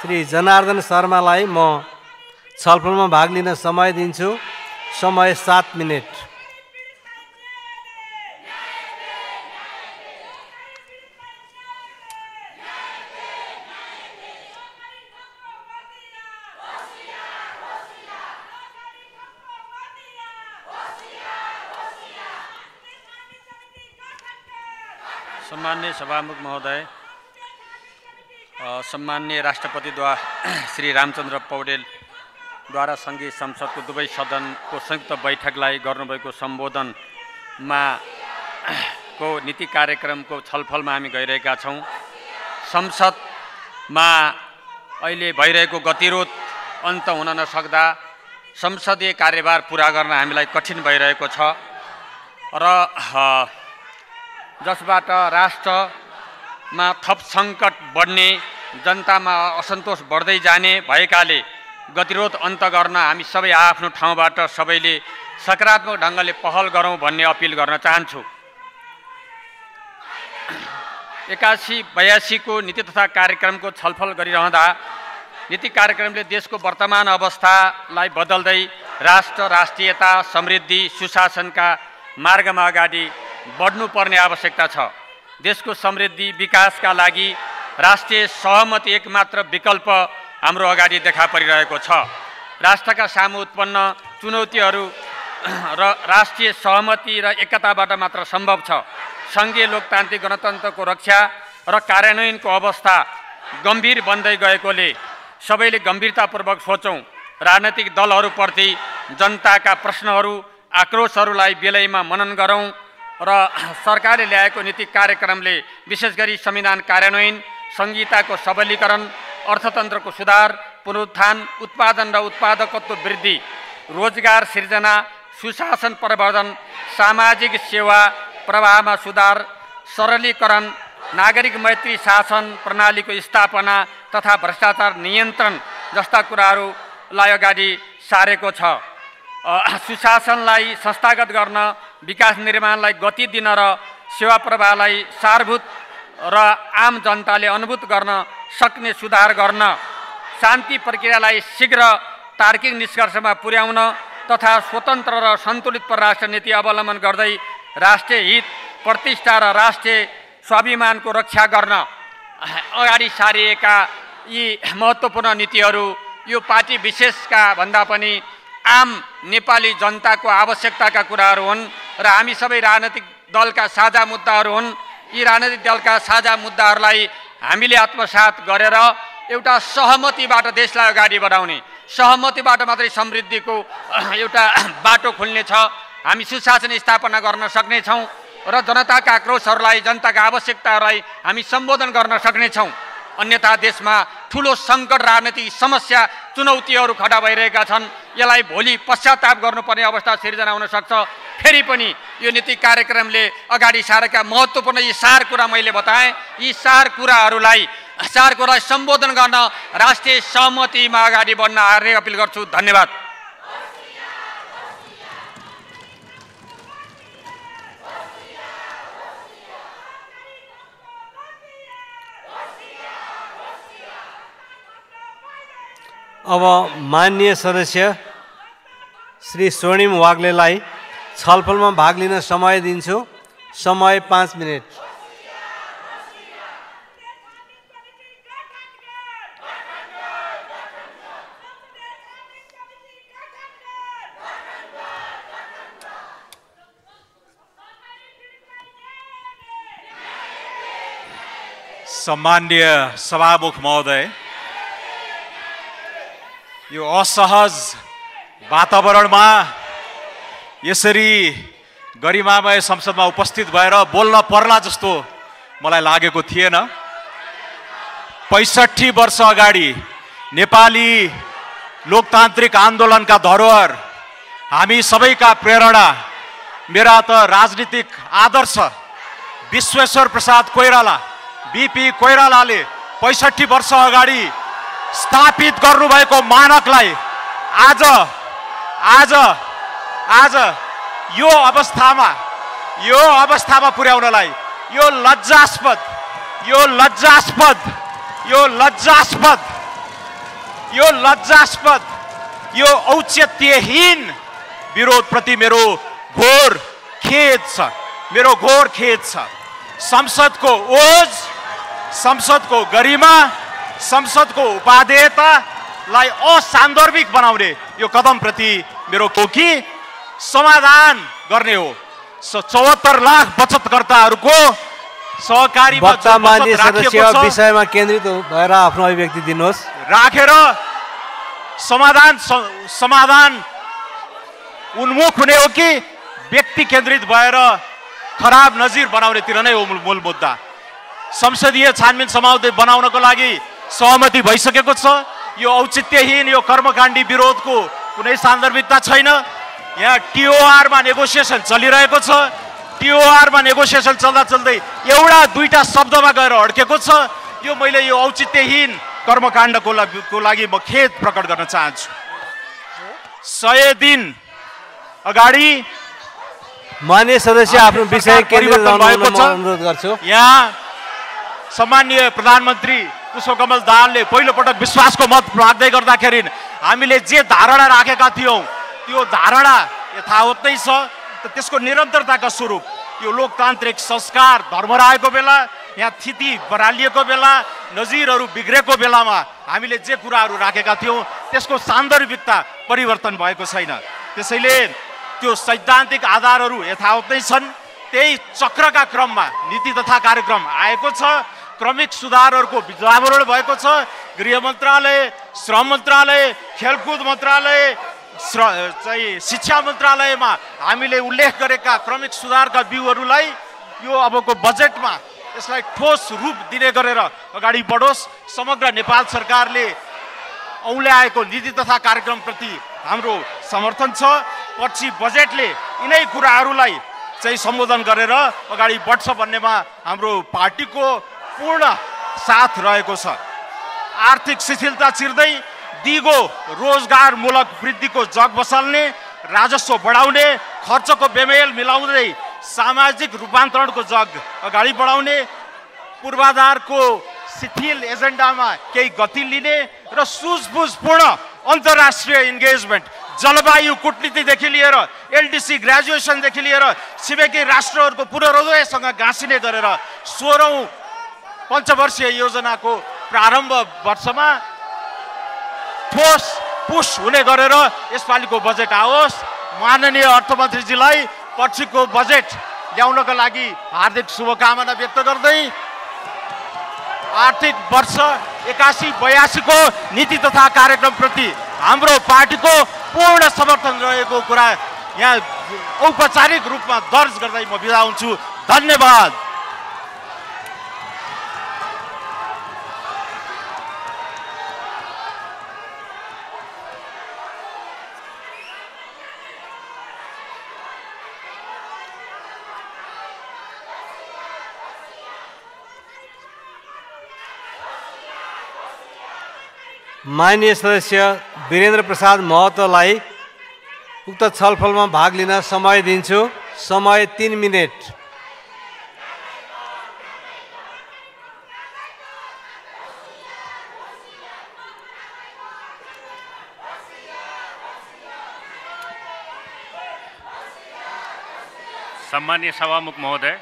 श्री जनार्दन शर्मालाई म छलफलमा भाग लिन समय दिन्छु। समय 7 मिनेट। सम्माननीय सभामुख महोदय, सम्माननीय राष्ट्रपतिद्वारा श्री रामचन्द्र पौडेलद्वारा सङ्घीय संसदको दुवै सदनको संयुक्त बैठकलाई गर्नुभएको सम्बोधनमा को नीति कार्यक्रमको छलफलमा हामी गइरहेका छौँ। संसदमा अहिले भइरहेको गतिरोध अन्त हुन नसक्दा संसदीय कार्यभार पुरा गर्न हामीलाई कठिन भइरहेको छ र जसबाट राष्ट्रमा थप सङ्कट बढ्ने, जनतामा असन्तोष बढ्दै जाने भएकाले गतिरोध अन्त गर्न हामी सबै आफ्नो ठाउँबाट सबैले सकारात्मक ढङ्गले पहल गरौँ भन्ने अपिल गर्न चाहन्छु। 81-82 को नीति तथा कार्यक्रमको छलफल गरिरहँदा नीति कार्यक्रमले देशको वर्तमान अवस्थालाई बदल्दै राष्ट्र, राष्ट्रियता, समृद्धि, सुशासनका मार्गमा अगाडि बढ्नुपर्ने आवश्यकता छ। देशको समृद्धि, विकासका लागि राष्ट्रिय सहमति एकमात्र विकल्प हाम्रो अगाडि देखा परिरहेको छ। राष्ट्रका सामु उत्पन्न चुनौतीहरू र राष्ट्रिय सहमति र एकताबाट मात्र सम्भव छ। सङ्घीय लोकतान्त्रिक गणतन्त्रको रक्षा र कार्यान्वयनको अवस्था गम्भीर बन्दै गएकोले सबैले गम्भीरतापूर्वक सोचौँ। राजनैतिक दलहरूप्रति जनताका प्रश्नहरू आक्रोशहरूलाई बेलैमा मनन गरौँ र सरकारले ल्याएको नीति कार्यक्रमले विशेष गरी संविधान कार्यान्वयन, संहिताको सबलीकरण, अर्थतन्त्रको सुधार, पुनरुत्थान, उत्पादन र उत्पादकत्व वृद्धि, रोजगार सिर्जना, सुशासन प्रवर्धन, सामाजिक सेवा प्रवाहमा सुधार, सरलीकरण, नागरिक मैत्री शासन प्रणालीको स्थापना तथा भ्रष्टाचार नियन्त्रण जस्ता कुराहरूलाई अगाडि सारेको छ। सुशासनलाई संस्थागत गर्न, विकास निर्माणलाई गति दिन र सेवा प्रवाहलाई सारभूत र आम जनताले अनुभूत गर्न सक्ने सुधार गर्न, शान्ति प्रक्रियालाई शीघ्र तार्किक निष्कर्षमा पुर्याउन तथा स्वतन्त्र र सन्तुलित परराष्ट्र नीति अवलम्बन गर्दै राष्ट्रिय हित, प्रतिष्ठा र राष्ट्रिय स्वाभिमानको रक्षा गर्न अगाडि सारिएका यी महत्त्वपूर्ण नीतिहरू यो पार्टी विशेषका भन्दा पनि आम नेपाली जनताको आवश्यकताका कुराहरू हुन् र हामी सबै राजनैतिक दलका साझा मुद्दाहरू हुन्। यी राजनैतिक दलका साझा मुद्दाहरूलाई हामीले आत्मसात गरेर एउटा सहमतिबाट देशलाई अगाडि बढाउने, सहमतिबाट मात्रै समृद्धिको एउटा बाटो खुल्नेछ। हामी सुशासन स्थापना गर्न सक्नेछौँ र जनताका आक्रोशहरूलाई, जनताका आवश्यकताहरूलाई हामी सम्बोधन गर्न सक्नेछौँ। अन्यथा देशमा ठुलो सङ्कट, राजनीतिक समस्या, चुनौतीहरू खडा भइरहेका छन्। यसलाई भोलि पश्चाताप गर्नुपर्ने अवस्था सिर्जना हुन सक्छ। फेरि पनि यो नीति कार्यक्रमले अगाडि सारेका महत्त्वपूर्ण यी 4 कुरा मैले बताएँ, यी 4 कुराहरूलाई सम्बोधन गर्न राष्ट्रिय सहमतिमा अगाडि बढ्न हार्ने अपिल गर्छु। धन्यवाद। अब माननीय सदस्य श्री स्वर्णिम वाग्लेलाई छलफलमा भाग लिन समय दिन्छु। समय 5 मिनट। सम्माननीय सभामुख महोदय, यो असहज वातावरणमा यसरी गरिमामय संसदमा उपस्थित भएर बोल्न पर्ला जस्तो मलाई लागेको थिएन। 65 वर्ष अगाडि नेपाली लोकतान्त्रिक आन्दोलनका धरोहर, हामी सबैका प्रेरणा, मेरा त राजनीतिक आदर्श विश्वेश्वर प्रसाद कोइराला, बीपी कोइरालाले 65 वर्ष अगाडि स्थापित गर्नुभएको मानकलाई आज यो अवस्थामा पुर्याउनलाई यो औचित्यहीन विरोधप्रति मेरो घोर खेद छ। संसदको ओज, संसदको गरिमा, संसदको उपादेयतालाई असान्दर्भिक बनाउने यो कदमप्रति मेरो कोकी समाधान गर्ने हो। 74 लाख बचतकर्ताहरूको सहकारी मान्य सदस्य विषयमा केन्द्रित भएर आफ्नो अभिव्यक्ति दिनुहोस्। राखेर समाधान उन्मुख हुने हो कि व्यक्ति केन्द्रित भएर खराब नजिर बनाउनेतिर नै हो मूल मुद्दा। संसदीय छानबिन समावेश बनाउनको लागि सहमति भइसकेको छ। यो औचित्यहीन, यो कर्मकाण्डी विरोधको कुनै सान्दर्भिकता छैन। यहाँ टिओआरमा नेगोसिएसन चलिरहेको छ। टिओआरमा नेगोसिएसन चल्दै एउटा दुईटा शब्दमा गएर अड्केको छ। मैले यो औचित्यहीन कर्मकाण्डको लागि म खेद प्रकट गर्न चाहन्छु। 100 दिन अगाडि मान्य सदस्य आफ्नो विषय केन्द्रित भएको छ। अनुरोध गर्छु। यहाँ सम्माननीय प्रधानमन्त्री पुष्पकमल दाहालले पहिलोपटक विश्वासको मत माग्दै गर्दाखेरि हामीले जे धारणा राखेका थियौँ त्यो धारणा यथावत नै छ। त्यसको निरन्तरताका स्वरूप यो लोकतान्त्रिक संस्कार धर्मराएको बेला, यहाँ स्थिति बरालिएको बेला, नजिरहरू बिग्रेको बेलामा हामीले जे कुराहरू राखेका थियौँ त्यसको सान्दर्भिकता परिवर्तन भएको छैन। त्यसैले त्यो सैद्धान्तिक आधारहरू यथावत नै छन्। त्यही चक्रका क्रममा नीति तथा कार्यक्रम आएको छ। क्रमिक सुधारहरूको विचारावरण भएको छ। गृह मन्त्रालय, श्रम मन्त्रालय, खेलकुद मन्त्रालय, शिक्षा मन्त्रालयमा हामीले उल्लेख गरेका क्रमिक सुधारका बिउहरूलाई यो अबको बजेटमा यसलाई ठोस रूप दिने गरेर अगाडि बढोस्। समग्र नेपाल सरकारले औल्याएको नीति तथा कार्यक्रमप्रति हाम्रो समर्थन छ। पछि बजेटले यिनै कुराहरूलाई चाहिँ सम्बोधन गरेर अगाडि बढ्छ भन्नेमा हाम्रो पार्टीको पूर्ण साथ रहेको छ। आर्थिक शिथिलता चिर्दै दिगो रोजगारमूलक वृद्धिको जग बसाल्ने, राजस्व बढाउने, खर्चको बेमेल मिलाउँदै सामाजिक रूपान्तरणको जग अगाडि बढाउने, पूर्वाधारको शिथिल एजेन्डामा केही गति लिने र सुझबुझपूर्ण अन्तर्राष्ट्रिय इन्गेजमेन्ट, जलवायु कूटनीतिदेखि लिएर एलडीसी ग्रेजुएसनदेखि लिएर छिमेकी राष्ट्रहरूको पुनरोदयसँग गाँसिने गरेर 16औं पञ्चवर्षीय योजनाको प्रारम्भ वर्षमा ठोस पुश हुने गरेर यसपालिको बजेट आओस्। माननीय अर्थमन्त्रीजीलाई पछिको बजेट ल्याउनका लागि हार्दिक शुभकामना व्यक्त गर्दै आर्थिक वर्ष 81-82 को नीति तथा कार्यक्रमप्रति हाम्रो पार्टीको पूर्ण समर्थन रहेको कुरा यहाँ औपचारिक रूपमा दर्ज गर्दै म बिदा हुन्छु। धन्यवाद। माननीय सदस्य वीरेन्द्र प्रसाद महतोलाई उक्त छलफलमा भाग लिन समय दिन्छु। समय 3 मिनेट। सम्मानीय सभामुख महोदय,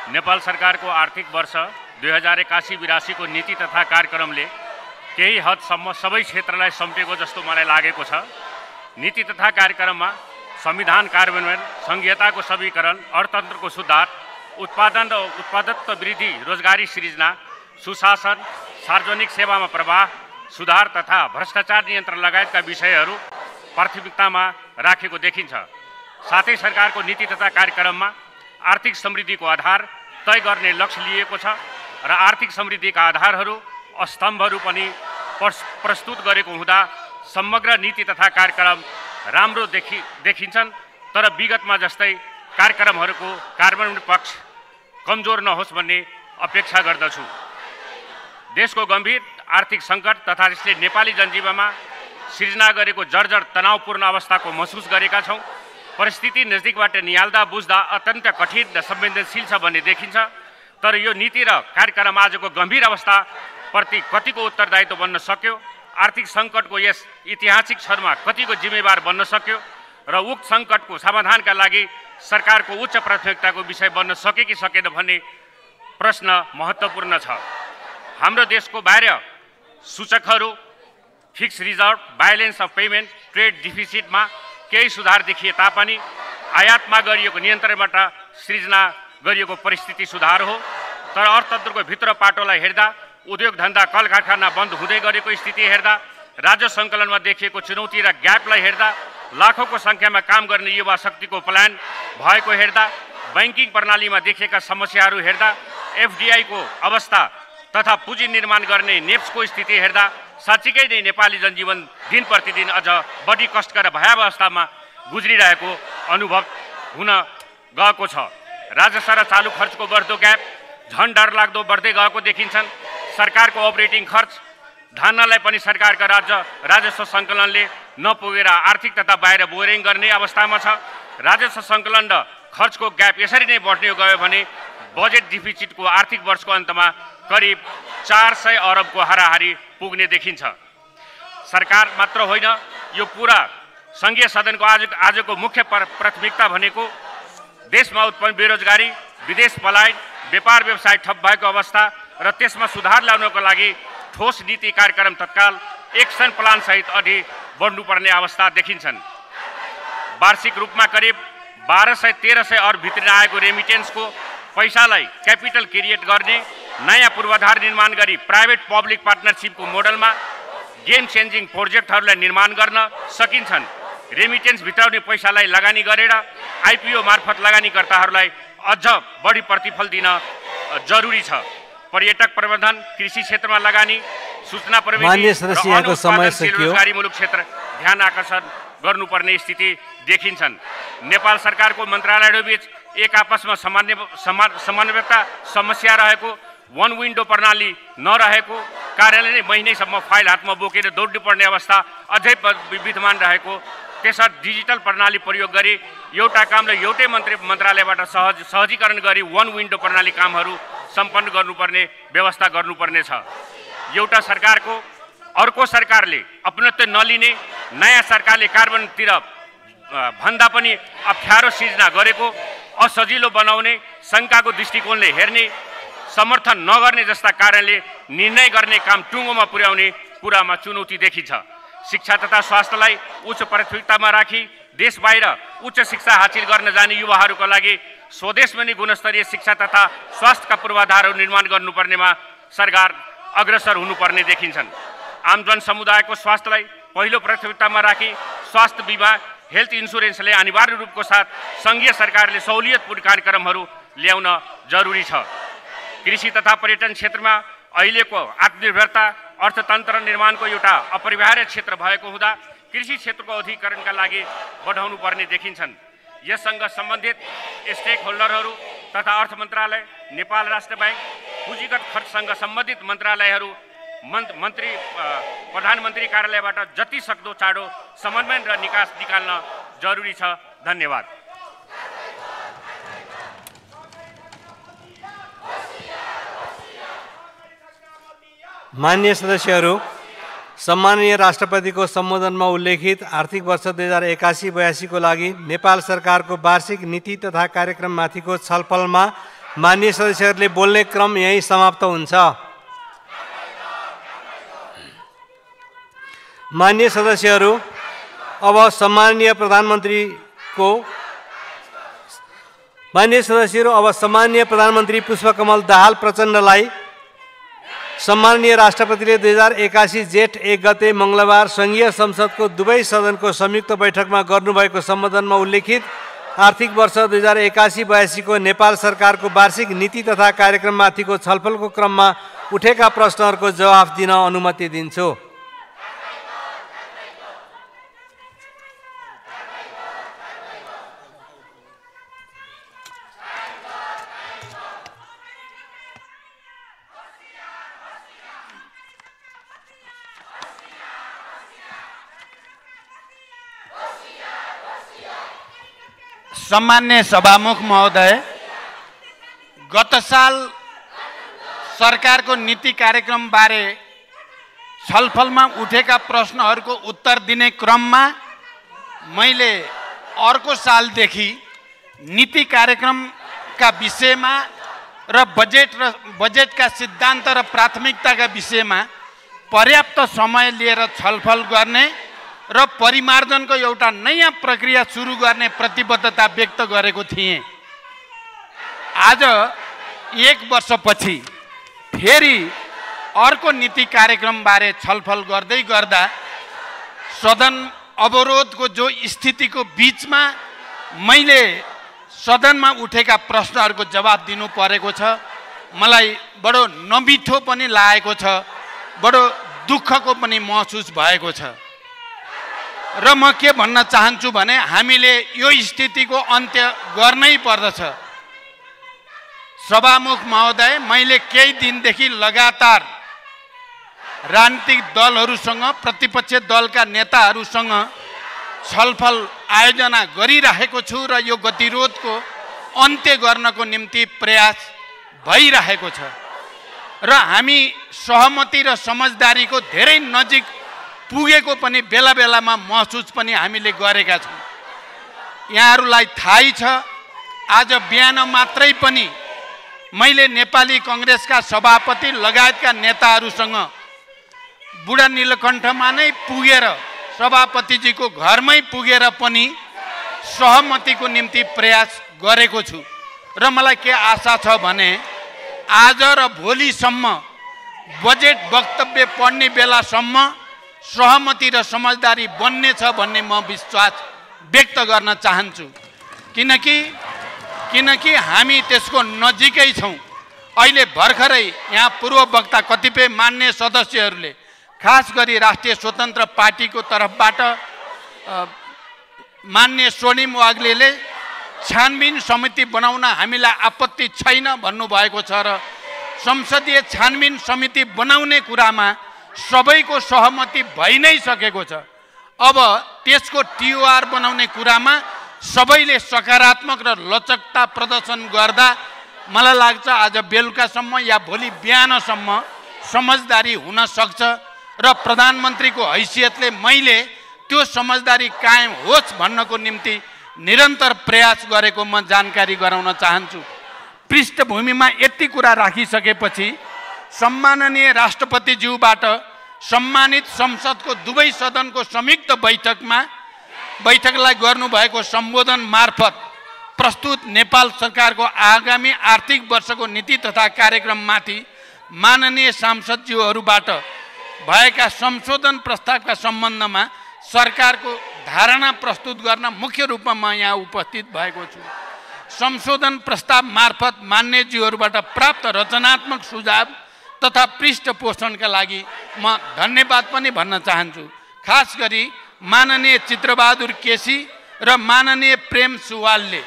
नेपाल सरकारको आर्थिक वर्ष 2081-82 को नीति तथा कार्यक्रमले केही हदसम्म सबै क्षेत्रलाई सम्पेको जस्तो मलाई लागेको छ। नीति तथा कार्यक्रममा संविधान कार्यान्वयन, संघीयताको सबलीकरण, अर्थतन्त्रको सुधार, उत्पादन र उत्पादकत्व वृद्धि, रोजगारी सृजना, सुशासन, सार्वजनिक सेवामा प्रवाह सुधार तथा भ्रष्टाचार नियन्त्रण लगायतका विषयहरू प्राथमिकतामा राखेको देखिन्छ। साथै सरकारको नीति तथा कार्यक्रममा आर्थिक समृद्धिको आधार तय गर्ने लक्ष्य लिएको छ र आर्थिक समृद्धिका आधारहरू स्तम्भहरू पनि प्रस्तुत गरेको हुँदा समग्र नीति तथा कार्यक्रम राम्रो देखिन्छन्। तर विगतमा जस्तै कार्यक्रमहरूको कार्यान्वयन पक्ष कमजोर नहोस् भन्ने अपेक्षा गर्दछु। देशको गम्भीर आर्थिक सङ्कट तथा यसले नेपाली जनजीवनमा सृजना गरेको जर्जर तनावपूर्ण अवस्थाको महसुस गरेका छौँ। परिस्थिति नजिकबाट निहाल्दा बुझ्दा अत्यन्त कठिन र संवेदनशील छ भन्ने देखिन्छ। तर यो नीति र कार्यक्रम आजको गम्भीर अवस्थाप्रति कतिको उत्तरदायित्व बन्न सक्यो, आर्थिक सङ्कटको यस ऐतिहासिक क्षणमा कतिको जिम्मेवार बन्न सक्यो र उक्त सङ्कटको समाधानका लागि सरकारको उच्च प्राथमिकताको विषय बन्न सक्यो कि सकेन भन्ने प्रश्न महत्त्वपूर्ण छ। हाम्रो देशको बाह्य सूचकहरू fix reserve, balance of payment, trade डिफिसिटमा केही सुधार देखिए तापनि आयातमा गरिएको नियन्त्रणबाट सृजना गरिएको परिस्थिति सुधार हो। तर अर्थतन्त्रको भित्र पाटोलाई हेर्दा, उद्योग धन्दा कल कारखाना बन्द हुँदै गरेको स्थिति हेर्दा, राज्य सङ्कलनमा देखिएको चुनौती र ग्यापलाई हेर्दा, लाखौँको सङ्ख्यामा काम गर्ने युवा शक्तिको प्लान भएको हेर्दा, ब्याङ्किङ प्रणालीमा देखिएका समस्याहरू हेर्दा, एफडिआईको अवस्था तथा पुँजी निर्माण गर्ने नेप्सको स्थिति हेर्दा साँच्चीकै नै नेपाली जनजीवन दिन प्रतिदिन अझ बढी कष्टकर भयावह अवस्थामा गुज्रिरहेको अनुभव हुन गएको छ। राजस्व र चालु खर्चको बढ्दो ग्याप झन् डरलाग्दो बढ्दै गएको देखिन्छन्। सरकारको अपरेटिङ खर्च धान्नलाई पनि सरकारका राजस्व सङ्कलनले नपुगेर आर्थिक तथा बाहिर बोरिङ गर्ने अवस्थामा छ। राजस्व सङ्कलन र खर्चको ग्याप यसरी नै बढ्ने गयो भने बजेट डिफिसिटको आर्थिक वर्षको अन्तमा करिब 400 अरबको हाराहारी पुग्ने देखिन्छ। सरकार मात्र होइन, यो पुरा सङ्घीय सदनको आजको मुख्य प्राथमिकता भनेको देशमा उत्पन्न बेरोजगारी, विदेश पलायन, व्यापार व्यवसाय ठप भएको अवस्था र त्यसमा सुधार ल्याउनको लागि ठोस नीति कार्यक्रम तत्काल एक्सन प्लान सहित अघि बढ्नुपर्ने अवस्था देखिन्छन्। वार्षिक रूपमा करिब 1200-1300 अर्ब भित्रिन आएको रेमिटेन्सको पैसालाई क्यापिटल क्रिएट गर्ने नयाँ पूर्वाधार निर्माण गरी प्राइभेट पब्लिक पार्टनरसिपको मोडलमा गेम चेन्जिङ प्रोजेक्टहरूलाई निर्माण गर्न सकिन्छन्। रेमिटेन्स भित्राउने पैसालाई लगानी गरेर आइपिओ मार्फत लगानीकर्ताहरूलाई अझ बढी प्रतिफल दिन जरुरी छ। पर्यटक प्रबन्धन, कृषि क्षेत्रमा लगानी, सूचना प्रविधि र बेरोजगारीमूलक क्षेत्र ध्यान आकर्षण गर्नुपर्ने स्थिति देखिन्छन्। नेपाल सरकारको मन्त्रालयहरूबीच एक आपसमा समन्वयता समस्या रहेको, वन विन्डो प्रणाली नरहेको, कार्यालय नै महिनैसम्म फाइल हातमा बोकेर दौड्नुपर्ने अवस्था अझै विद्यमान रहेको, त्यसर्थ डिजिटल प्रणाली प्रयोग गरी एउटा कामलाई एउटै मन्त्रालयबाट सहजीकरण गरी वन विन्डो प्रणाली कामहरू सम्पन्न गर्नुपर्ने व्यवस्था गर्नुपर्ने छ। एउटा सरकारको अर्को सरकारले अपनत्व नलिने, नयाँ सरकारले कार्बनतिर भन्दा पनि अप्ठ्यारो सिर्जना गरेको, असजिलो बनाउने, शङ्काको दृष्टिकोणले हेर्ने, समर्थन नगर्ने जस्ता कारणले निर्णय गर्ने काम टुङ्गोमा पुर्याउने कुरामा चुनौती देखिन्छ। शिक्षा तथा स्वास्थ्यलाई उच्च प्राथमिकतामा राखी देश बाहिर उच्च शिक्षा हासिल गर्न जाने युवाहरूका लागि स्वदेशमा नै गुणस्तरीय शिक्षा तथा स्वास्थ्यका पूर्वाधारहरू निर्माण गर्नुपर्नेमा सरकार अग्रसर हुनुपर्ने देखिन्छन्। आम जनसमुदायको स्वास्थ्यलाई पहिलो प्राथमिकतामा राखी स्वास्थ्य बिमा, हेल्थ इन्सुरेन्सले अनिवार्य रूपको साथ सङ्घीय सरकारले सहुलियतपूर्ण कार्यक्रमहरू ल्याउन जरुरी छ। कृषि तथा पर्यटन क्षेत्रमा अहिलेको आत्मनिर्भरता अर्थतन्त्र निर्माणको एउटा अपरिहार्य क्षेत्र भएको हुँदा कृषि क्षेत्रको अधिकरणका लागि बढाउनु पर्ने देखिन्छन्। यससँग सम्बन्धित स्टेक होल्डरहरू तथा अर्थ मन्त्रालय, नेपाल राष्ट्र ब्याङ्क, पुँजीगत खर्चसँग सम्बन्धित मन्त्रालयहरू, प्रधानमन्त्री कार्यालयबाट जति सक्दो चाँडो समन्वय र निकास निकाल्न जरुरी छ। धन्यवाद। माननीय सदस्यहरू, सम्माननीय राष्ट्रपतिको सम्बोधनमा उल्लेखित आर्थिक वर्ष 2081-82 को लागि नेपाल सरकारको वार्षिक नीति तथा कार्यक्रममाथिको छलफलमा माननीय सदस्यहरूले बोल्ने क्रम यही समाप्त हुन्छ। माननीय सदस्यहरू, अब सम्माननीय प्रधानमन्त्री पुष्पकमल दाहाल प्रचण्डलाई सम्माननीय राष्ट्रपतिले 2081 जेठ 1 गते मङ्गलबार सङ्घीय संसदको दुवै सदनको संयुक्त बैठकमा गर्नुभएको सम्बोधनमा उल्लेखित आर्थिक वर्ष 2081-82 को नेपाल सरकारको वार्षिक नीति तथा कार्यक्रममाथिको छलफलको क्रममा उठेका प्रश्नहरूको जवाफ दिन अनुमति दिन्छु। सम्मान्य सभामुख महोदय, गत साल सरकारको नीति कार्यक्रम बारे छलफलमा उठेका प्रश्नहरूको उत्तर दिने क्रममा मैले अर्को सालदेखि नीति कार्यक्रमका विषयमा र बजेटका सिद्धान्त र प्राथमिकताका विषयमा पर्याप्त समय लिएर छलफल गर्ने र परिमार्जनको एउटा नयाँ प्रक्रिया सुरु गर्ने प्रतिबद्धता व्यक्त गरेको थिएँ। आज 1 वर्षपछि फेरि अर्को नीति कार्यक्रमबारे छलफल गर्दै गर्दा सदन अवरोधको जो स्थितिको बिचमा मैले सदनमा उठेका प्रश्नहरूको जवाब दिनु परेको छ, मलाई बडो नमिठो पनि लागेको छ, बडो दुःखको पनि महसुस भएको छ। र म के भन्न चाहन्छु भने हामीले यो स्थितिको अन्त्य गर्नै पर्दछ। सभामुख महोदय, मैले केही दिनदेखि लगातार राजनीतिक दलहरूसँग, प्रतिपक्ष दलका नेताहरूसँग छलफल आयोजना गरिरहेको छु र यो गतिरोधको अन्त्य गर्नको निम्ति प्रयास भइरहेको छ र हामी सहमति र समझदारीको धेरै नजिक पुगेको पनि बेला बेलामा महसुस पनि हामीले गरेका छौँ। यहाँहरूलाई थाहै छ, आज बिहान मात्रै पनि मैले नेपाली कङ्ग्रेसका सभापति लगायतका नेताहरूसँग बुढा नीलकण्ठमा नै पुगेर, सभापतिजीको घरमै पुगेर पनि सहमतिको निम्ति प्रयास गरेको छु र मलाई के आशा छ भने आज र भोलिसम्म बजेट वक्तव्य पढ्ने बेलासम्म सहमति र समझदारी बन्नेछ भन्ने म विश्वास व्यक्त गर्न चाहन्छु किनकि हामी त्यसको नजिकै छौँ। अहिले भर्खरै यहाँ पूर्व वक्ता कतिपय मान्य सदस्यहरूले खास गरी राष्ट्रिय स्वतन्त्र पार्टीको तर्फबाट मान्य स्वर्णिम वाग्लेले छानबिन समिति बनाउन हामीलाई आपत्ति छैन भन्नुभएको छ र संसदीय छानबिन समिति बनाउने कुरामा सबैको सहमति भइ नै सकेको छ। अब त्यसको टिओआर बनाउने कुरामा सबैले सकारात्मक र लचकता प्रदर्शन गर्दा मलाई लाग्छ आज बेलुकासम्म या भोलि बिहानसम्म समझदारी हुन सक्छ र प्रधानमन्त्रीको हैसियतले मैले त्यो समझदारी कायम होस् भन्नको निम्ति निरन्तर प्रयास गरेको म जानकारी गराउन चाहन्छु। पृष्ठभूमिमा यति कुरा राखिसकेपछि सम्माननीय राष्ट्रपतिज्यूबाट सम्मानित संसदको दुवै सदनको संयुक्त बैठकलाई गर्नुभएको सम्बोधन मार्फत प्रस्तुत नेपाल सरकारको आगामी आर्थिक वर्षको नीति तथा कार्यक्रममाथि माननीय सांसदज्यूहरूबाट भएका संशोधन प्रस्तावका सम्बन्धमा सरकारको धारणा प्रस्तुत गर्न मुख्य रूपमा म यहाँ उपस्थित भएको छु। संशोधन प्रस्ताव मार्फत मान्यज्यूहरूबाट प्राप्त रचनात्मक सुझाव तथा पृष्ठपोषणका लागि म धन्यवाद पनि भन्न चाहन्छु। खास गरी माननीय चित्रबहादुर केसी र माननीय प्रेम सुवालले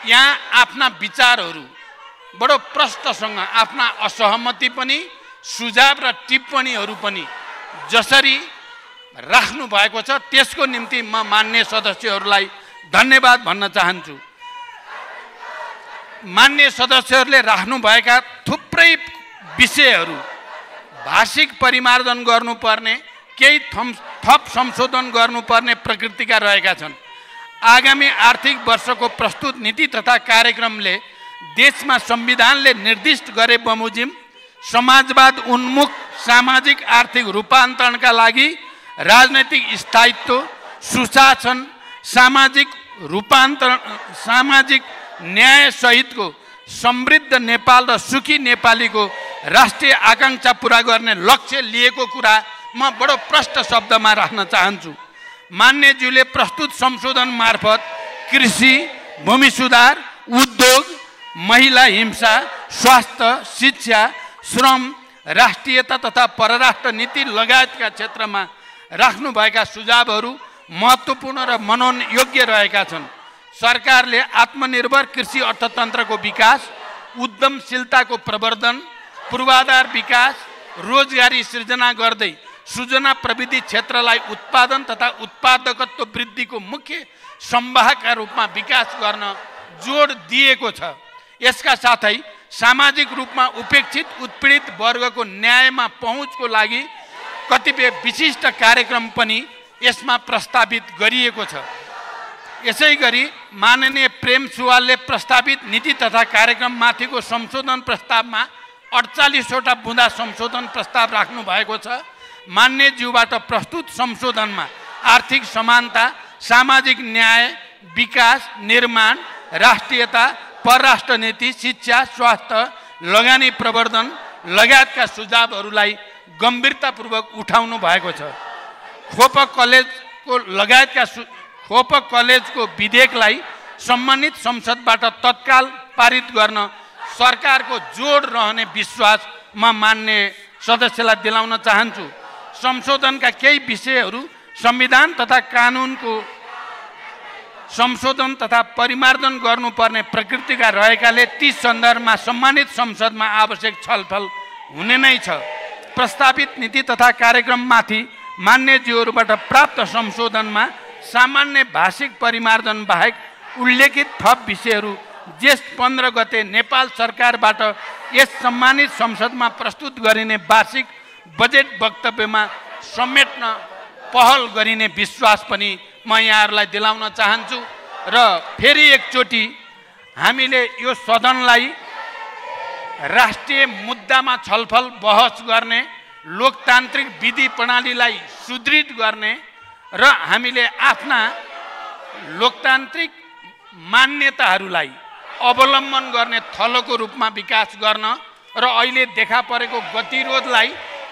यहाँ आफ्ना विचारहरू बडो प्रष्टसँग आफ्ना असहमति पनि सुझाव र टिप्पणीहरू पनि जसरी राख्नु भएको छ त्यसको निम्ति म मान्य सदस्यहरूलाई धन्यवाद भन्न चाहन्छु। मान्य सदस्यहरूले राख्नुभएका थुप्रै विषयहरू भाषिक परिमार्जन गर्नुपर्ने केही थप संशोधन गर्नुपर्ने प्रकृतिका रहेका छन्। आगामी आर्थिक वर्षको प्रस्तुत नीति तथा कार्यक्रमले देशमा संविधानले निर्दिष्ट गरे बमोजिम समाजवाद उन्मुख सामाजिक आर्थिक रूपान्तरणका लागि राजनैतिक स्थायित्व सुशासन सामाजिक रूपान्तरण सामाजिक न्याय सहितको समृद्ध नेपाल र सुखी नेपालीको राष्ट्रिय आकांक्षा पूरा गर्ने लक्ष्य लिएको कुरा म बडो प्रष्ट शब्दमा राख्न चाहन्छु। मान्यज्यूले प्रस्तुत संशोधन मार्फत कृषि भूमि सुधार उद्योग महिला हिंसा स्वास्थ्य शिक्षा श्रम राष्ट्रियता तथा परराष्ट्र नीति लगायतका क्षेत्रमा राख्नुभएका सुझावहरू महत्त्वपूर्ण र मनन योग्य रहेका छन्। सरकारले आत्मनिर्भर कृषि अर्थतन्त्रको विकास उद्यमशीलताको प्रवर्धन पूर्वाधार विकास रोजगारी सृजना गर्दै सूचना प्रविधि क्षेत्रलाई उत्पादन तथा उत्पादकत्व वृद्धिको मुख्य संवाहकका रूपमा विकास गर्न जोड दिएको छ। यसका साथै सामाजिक रूपमा उपेक्षित उत्पीडित वर्गको न्यायमा पहुँचको लागि कतिपय विशिष्ट कार्यक्रम पनि यसमा प्रस्तावित गरिएको छ। यसै गरी माननीय प्रेम सुवालले प्रस्तावित नीति तथा कार्यक्रममाथिको संशोधन प्रस्तावमा 48वटा बुँदा संशोधन प्रस्ताव राख्नु भएको छ। मान्यज्यूबाट प्रस्तुत संशोधनमा आर्थिक समानता सामाजिक न्याय विकास निर्माण राष्ट्रियता परराष्ट्र नीति शिक्षा स्वास्थ्य लगानी प्रवर्धन लगायतका सुझावहरूलाई गम्भीरतापूर्वक उठाउनु भएको छ। खोप कलेजको विधेयकलाई सम्मानित संसदबाट तत्काल पारित गर्न सरकारको जोड रहने विश्वास म मान्य सदस्यलाई दिलाउन चाहन्छु। संशोधनका केही विषयहरू संविधान तथा कानुनको संशोधन तथा परिमार्जन गर्नुपर्ने प्रकृतिका रहेकाले ती सन्दर्भमा सम्मानित संसदमा आवश्यक छलफल हुने नै छ। प्रस्तावित नीति तथा कार्यक्रममाथि मान्यज्यूहरूबाट प्राप्त संशोधनमा सामान्य भाषिक परिमार्जन बाहेक उल्लेखित थप विषयहरू जेष्ठ 15 गते नेपाल सरकारबाट यस सम्मानित संसदमा प्रस्तुत गरिने वार्षिक बजेट वक्तव्यमा समेट्न पहल गरिने विश्वास पनि म यहाँहरूलाई दिलाउन चाहन्छु। र फेरि एकचोटि हामीले यो सदनलाई राष्ट्रिय मुद्दामा छलफल बहस गर्ने लोकतान्त्रिक विधि प्रणालीलाई सुदृढ गर्ने र हामीले आफ्ना लोकतान्त्रिक मान्यताहरूलाई अवलम्बन गर्ने थलोको रूपमा विकास गर्न र अहिले देखा परेको गतिरोधलाई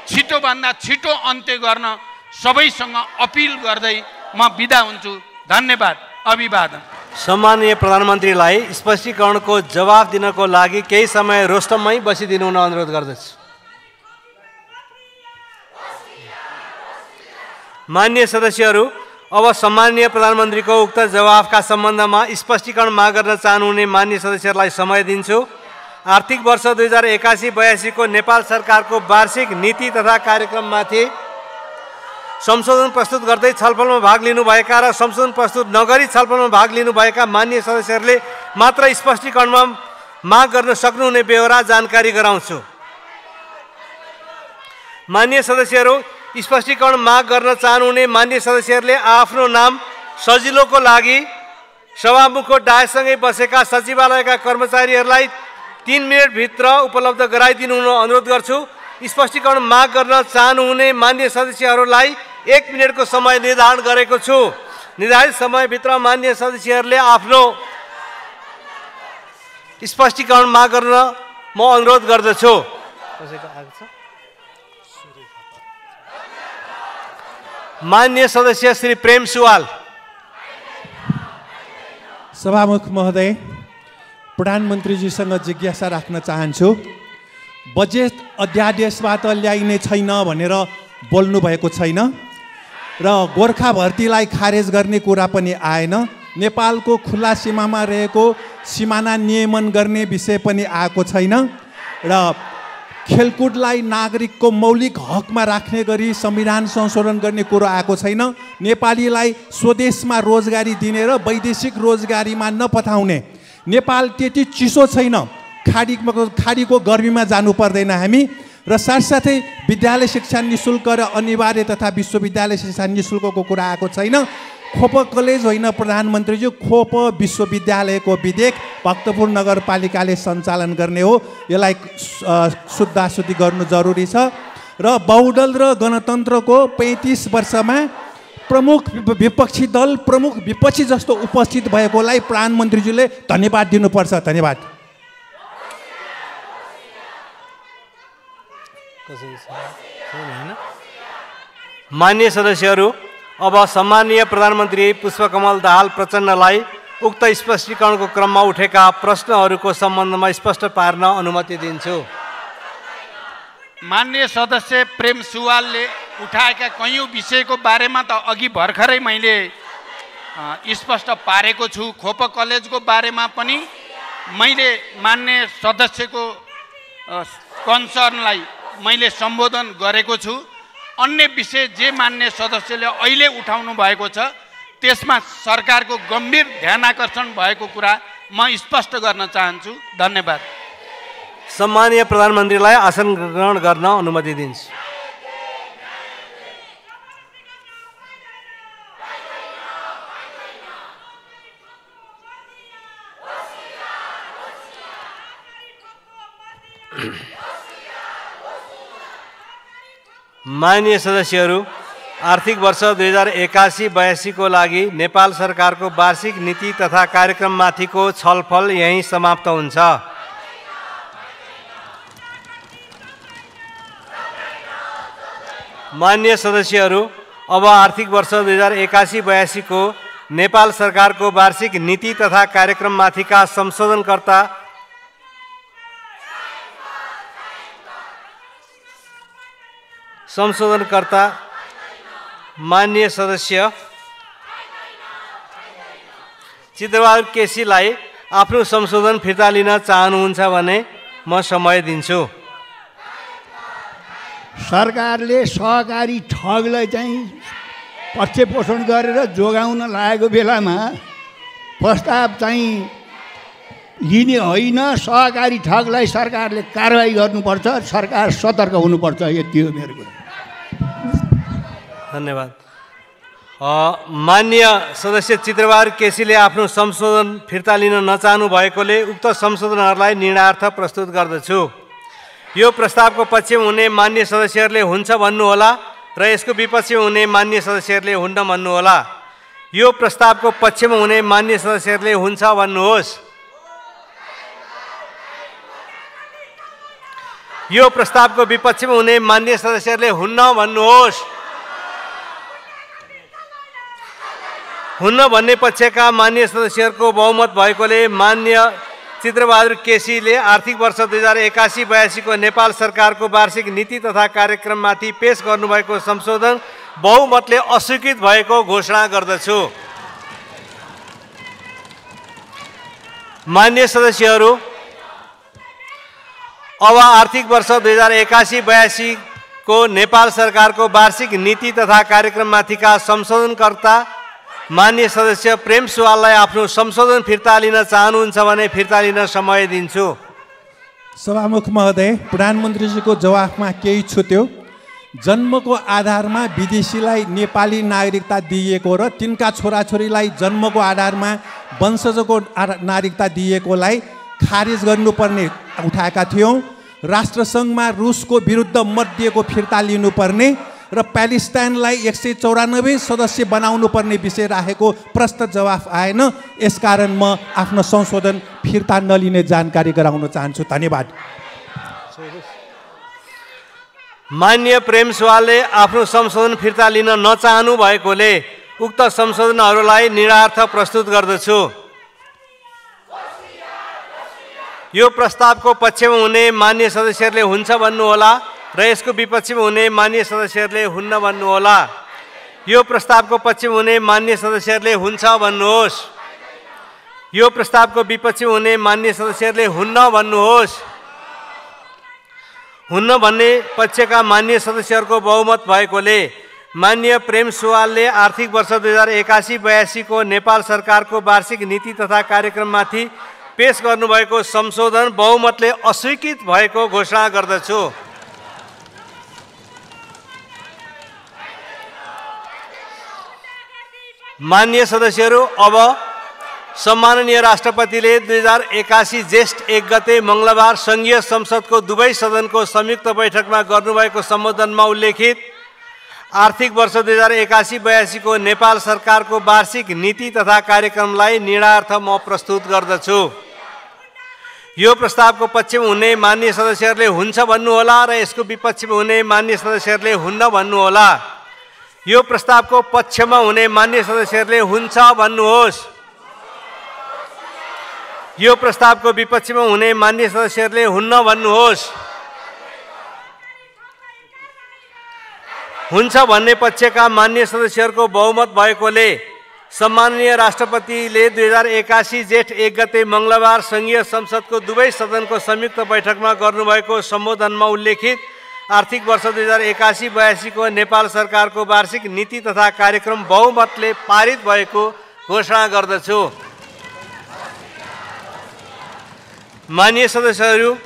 छिटोभन्दा छिटो अन्त्य गर्न सबैसँग अपिल गर्दै म बिदा हुन्छु। धन्यवाद। अभिवादन। सम्माननीय प्रधानमन्त्रीलाई स्पष्टीकरणको जवाफ दिनको लागि केही समय रोस्टममै बसिदिनु हुन अनुरोध गर्दछु। माननीय सदस्यहरू, अब सम्माननीय प्रधानमन्त्रीको उक्त जवाफका सम्बन्धमा स्पष्टीकरण माग गर्न चाहनुहुने माननीय सदस्यहरूलाई समय दिन्छु। आर्थिक वर्ष 2081-82 को नेपाल सरकारको वार्षिक नीति तथा कार्यक्रममाथि संशोधन प्रस्तुत गर्दै छलफलमा भाग लिनुभएका र संशोधन प्रस्तुत नगरी छलफलमा भाग लिनुभएका माननीय सदस्यहरूले मात्र स्पष्टीकरणमा माग गर्न सक्नुहुने बेहोरा जानकारी गराउँछु। माननीय सदस्यहरू, स्पष्टीकरण माग गर्न चाहनुहुने माननीय सदस्यहरूले आफ्नो नाम सजिलोको लागि सभामुखको डायसँगै बसेका सचिवालयका कर्मचारीहरूलाई 3 मिनेटभित्र उपलब्ध गराइदिनु हुन अनुरोध गर्छु। स्पष्टीकरण माग गर्न चाहनुहुने माननीय सदस्यहरूलाई 1 मिनेटको समय निर्धारण गरेको छु। निर्धारित समयभित्र माननीय सदस्यहरूले आफ्नो स्पष्टीकरण माग गर्न म अनुरोध गर्दछु। माननीय सदस्य श्री प्रेम सुवाल। सभामुख महोदय, प्रधानमन्त्रीजीसँग जिज्ञासा राख्न चाहन्छु। बजेट अध्यादेशबाट ल्याइने छैन भनेर बोल्नु भएको छैन र गोर्खा भर्तीलाई खारेज गर्ने कुरा पनि आएन। नेपालको खुला सीमामा रहेको सीमाना नियमन गर्ने विषय पनि आएको छैन र खेलकुदलाई नागरिकको मौलिक हकमा राख्ने गरी संविधान संशोधन गर्ने कुरो आएको छैन। नेपालीलाई स्वदेशमा रोजगारी दिने र वैदेशिक रोजगारीमा नपठाउने। नेपाल त्यति चिसो छैन, खाडीको गर्मीमा जानु पर्दैन हामी। र साथसाथै विद्यालय शिक्षा निःशुल्क र अनिवार्य तथा विश्वविद्यालय शिक्षा निःशुल्कको कुरा आएको छैन। खोप कलेज होइन प्रधानमन्त्रीज्यू, खोप विश्वविद्यालयको विधेयक भक्तपुर नगरपालिकाले सञ्चालन गर्ने हो। यसलाई शुद्धाशुद्धि गर्नु जरुरी छ। र बहुदल र गणतन्त्रको 35 वर्षमा प्रमुख विपक्षी दल, प्रमुख विपक्षी जस्तो उपस्थित भएकोलाई प्रधानमन्त्रीज्यूले धन्यवाद दिनुपर्छ। धन्यवाद। माननीय सदस्यहरू, अब सम्माननीय प्रधानमन्त्री पुष्पकमल दाहाल प्रचण्डलाई उक्त स्पष्टीकरणको क्रममा उठेका प्रश्नहरूको सम्बन्धमा स्पष्ट पार्न अनुमति दिन्छु। माननीय सदस्य प्रेम सुवालले उठाएका कयौँ विषयको बारेमा त अघि भर्खरै मैले स्पष्ट पारेको छु। खोप कलेजको बारेमा पनि मैले मान्य सदस्यको कन्सर्नलाई मैले सम्बोधन गरेको छु। अन्य विषय जे मान्य सदस्यले अहिले उठाउनु भएको छ त्यसमा सरकारको गम्भीर ध्यानाकर्षण भएको कुरा म स्पष्ट गर्न चाहन्छु। धन्यवाद। सम्माननीय प्रधानमन्त्रीलाई आसन ग्रहण गर्न अनुमति दिन्छु। माननीय सदस्यहरू, आर्थिक वर्ष 2081-82 को लागि नेपाल सरकारको वार्षिक नीति तथा कार्यक्रममाथिको छलफल यही समाप्त हुन्छ। माननीय सदस्यहरू, अब आर्थिक वर्ष 2081-82 को नेपाल सरकारको वार्षिक नीति तथा कार्यक्रममाथिका संशोधनकर्ता माननीय सदस्य चित्रबहादुर केसीलाई आफ्नो संशोधन फिर्ता लिन चाहनुहुन्छ भने म समय दिन्छु। सरकारले सहकारी ठगलाई चाहिँ पक्षपोषण गरेर जोगाउन लागेको बेलामा प्रस्ताव चाहिँ लिने होइन, सहकारी ठगलाई सरकारले कारबाही गर्नुपर्छ। सरकार सतर्क हुनुपर्छ। यति हो मेरो कुरा। धन्यवाद। माननीय सदस्य चित्रबहादुर केसीले आफ्नो संशोधन फिर्ता लिन नचाहनु भएकोले उक्त संशोधनहरूलाई निर्णयार्थ प्रस्तुत गर्दछु। यो प्रस्तावको पक्षमा हुने मान्य सदस्यहरूले हुन्छ भन्नुहोला र यसको विपक्षमा हुने मान्य सदस्यहरूले हुन्न भन्नुहोला। यो प्रस्तावको पक्षमा हुने मान्य सदस्यहरूले हुन्छ भन्नुहोस्। यो प्रस्तावको विपक्षमा हुने मान्य सदस्यहरूले हुन्न भन्नुहोस्। हुन्न भन्ने पक्षका मान्य सदस्यहरूको बहुमत भएकोले मान्य चित्रबहादुर केसीले आर्थिक वर्ष 2081-82 को नेपाल सरकारको वार्षिक नीति तथा कार्यक्रममाथि पेश गर्नुभएको संशोधन बहुमतले अस्वीकृत भएको घोषणा गर्दछु। मान्य सदस्यहरू, अब आर्थिक वर्ष 2081-82 को नेपाल सरकारको वार्षिक नीति तथा कार्यक्रममाथिका संशोधनकर्ता मान्य सदस्य प्रेम सुवाललाई आफ्नो संशोधन फिर्ता लिन चाहनुहुन्छ भने फिर्ता लिन समय दिन्छु। सभामुख महोदय, प्रधानमन्त्रीजीको जवाफमा केही छुट्यो। जन्मको आधारमा विदेशीलाई नेपाली नागरिकता दिइएको र तिनका छोराछोरीलाई जन्मको आधारमा वंशजको नागरिकता दिएकोलाई खारिज गर्नुपर्ने उठाएका थियौँ। राष्ट्रसङ्घमा रुसको विरुद्ध मत दिएको फिर्ता लिनुपर्ने र प्यालेस्टाइनलाई 194 सदस्य बनाउनु पर्ने विषय राखेको प्रश्न जवाफ आएन। यसकारण म आफ्नो संशोधन फिर्ता नलिने जानकारी गराउन चाहन्छु। धन्यवाद। मान्य प्रेम सुवालले आफ्नो संशोधन फिर्ता लिन नचाहनु भएकोले उक्त संशोधनहरूलाई निरार्थ प्रस्तुत गर्दछु। यो प्रस्तावको पक्षमा हुने मान्य सदस्यहरूले हुन्छ भन्नुहोला र यसको विपक्षमा हुने मान्य सदस्यहरूले हुन्न भन्नुहोला। यो प्रस्तावको पक्षमा हुने मान्य सदस्यहरूले हुन्छ भन्नुहोस्। यो प्रस्तावको विपक्षमा हुने मान्य सदस्यहरूले हुन्न भन्नुहोस्। हुन्न भन्ने पक्षका मान्य सदस्यहरूको बहुमत भएकोले मान्य प्रेम सुवालले आर्थिक वर्ष 2081-82 को नेपाल सरकारको वार्षिक नीति तथा कार्यक्रममाथि पेश गर्नुभएको संशोधन बहुमतले अस्वीकृत भएको घोषणा गर्दछु। मान्य सदस्यहरू, अब सम्माननीय राष्ट्रपतिले 2081 जेष्ठ 1 गते मङ्गलबार सङ्घीय संसदको दुवै सदनको संयुक्त बैठकमा गर्नुभएको सम्बोधनमा उल्लेखित आर्थिक वर्ष 2081-82 को नेपाल सरकारको वार्षिक नीति तथा कार्यक्रमलाई निर्णार्थ म प्रस्तुत गर्दछु। यो प्रस्तावको पक्षमा हुने मान्य सदस्यहरूले हुन्छ भन्नुहोला र यसको विपक्षमा हुने मान्य सदस्यहरूले हुन्न भन्नुहोला। यो प्रस्तावको पक्षमा हुने मान्य सदस्यहरूले हुन्छ भन्नुहोस्। यो प्रस्तावको विपक्षमा हुने मान्य सदस्यहरूले हुन्न भन्नुहोस्। हुन्छ भन्ने पक्षका मान्य सदस्यहरूको बहुमत भएकोले सम्माननीय राष्ट्रपतिले 2081 जेठ 1 गते मङ्गलबार सङ्घीय संसदको दुवै सदनको संयुक्त बैठकमा गर्नुभएको सम्बोधनमा उल्लेखित आर्थिक वर्ष 2081-82 को नेपाल सरकारको वार्षिक नीति तथा कार्यक्रम बहुमतले पारित भएको घोषणा गर्दछु। माननीय सदस्यहरू,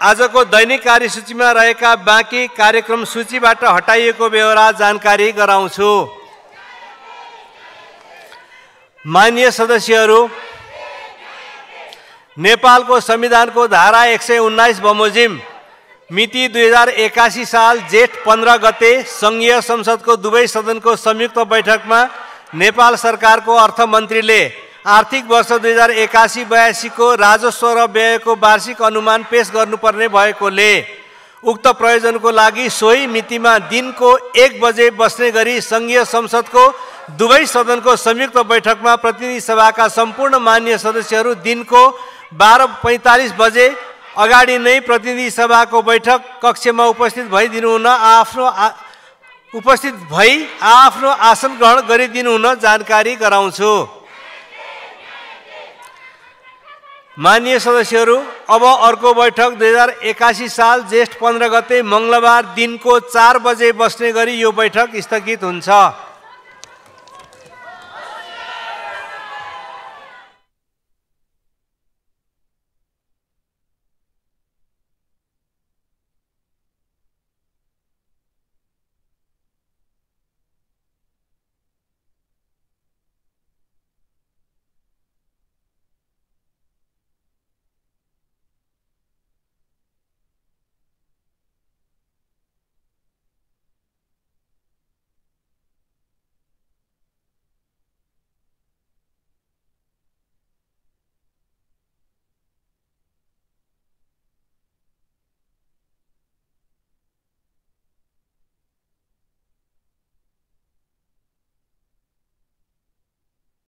आजको दैनिक कार्यसूचीमा रहेका बाँकी कार्यक्रम सूचीबाट हटाइएको बेहोरा जानकारी गराउँछु। माननीय सदस्यहरू, नेपालको संविधानको धारा 119 बमोजिम मिति 2081 साल जेठ 15 गते सङ्घीय संसदको दुवै सदनको संयुक्त बैठकमा नेपाल सरकारको अर्थमन्त्रीले आर्थिक वर्ष 2081-82 को राजस्व र व्ययको वार्षिक अनुमान पेश गर्नुपर्ने भएकोले उक्त प्रयोजनको लागि सोही मितिमा दिनको 1 बजे बस्ने गरी सङ्घीय संसदको दुवै सदनको संयुक्त बैठकमा प्रतिनिधि सभाका सम्पूर्ण मान्य सदस्यहरू दिनको 12:45 बजे अगाडि नै प्रतिनिधि सभाको बैठक कक्षमा उपस्थित भइदिनुहुन आफ्नो आसन ग्रहण गरिदिनुहुन जानकारी गराउँछु। माननीय सदस्यहरू, अब अर्को बैठक 2081 साल जेठ 15 गते मङ्गलबार दिनको 4 बजे बस्ने गरी यो बैठक स्थगित हुन्छ।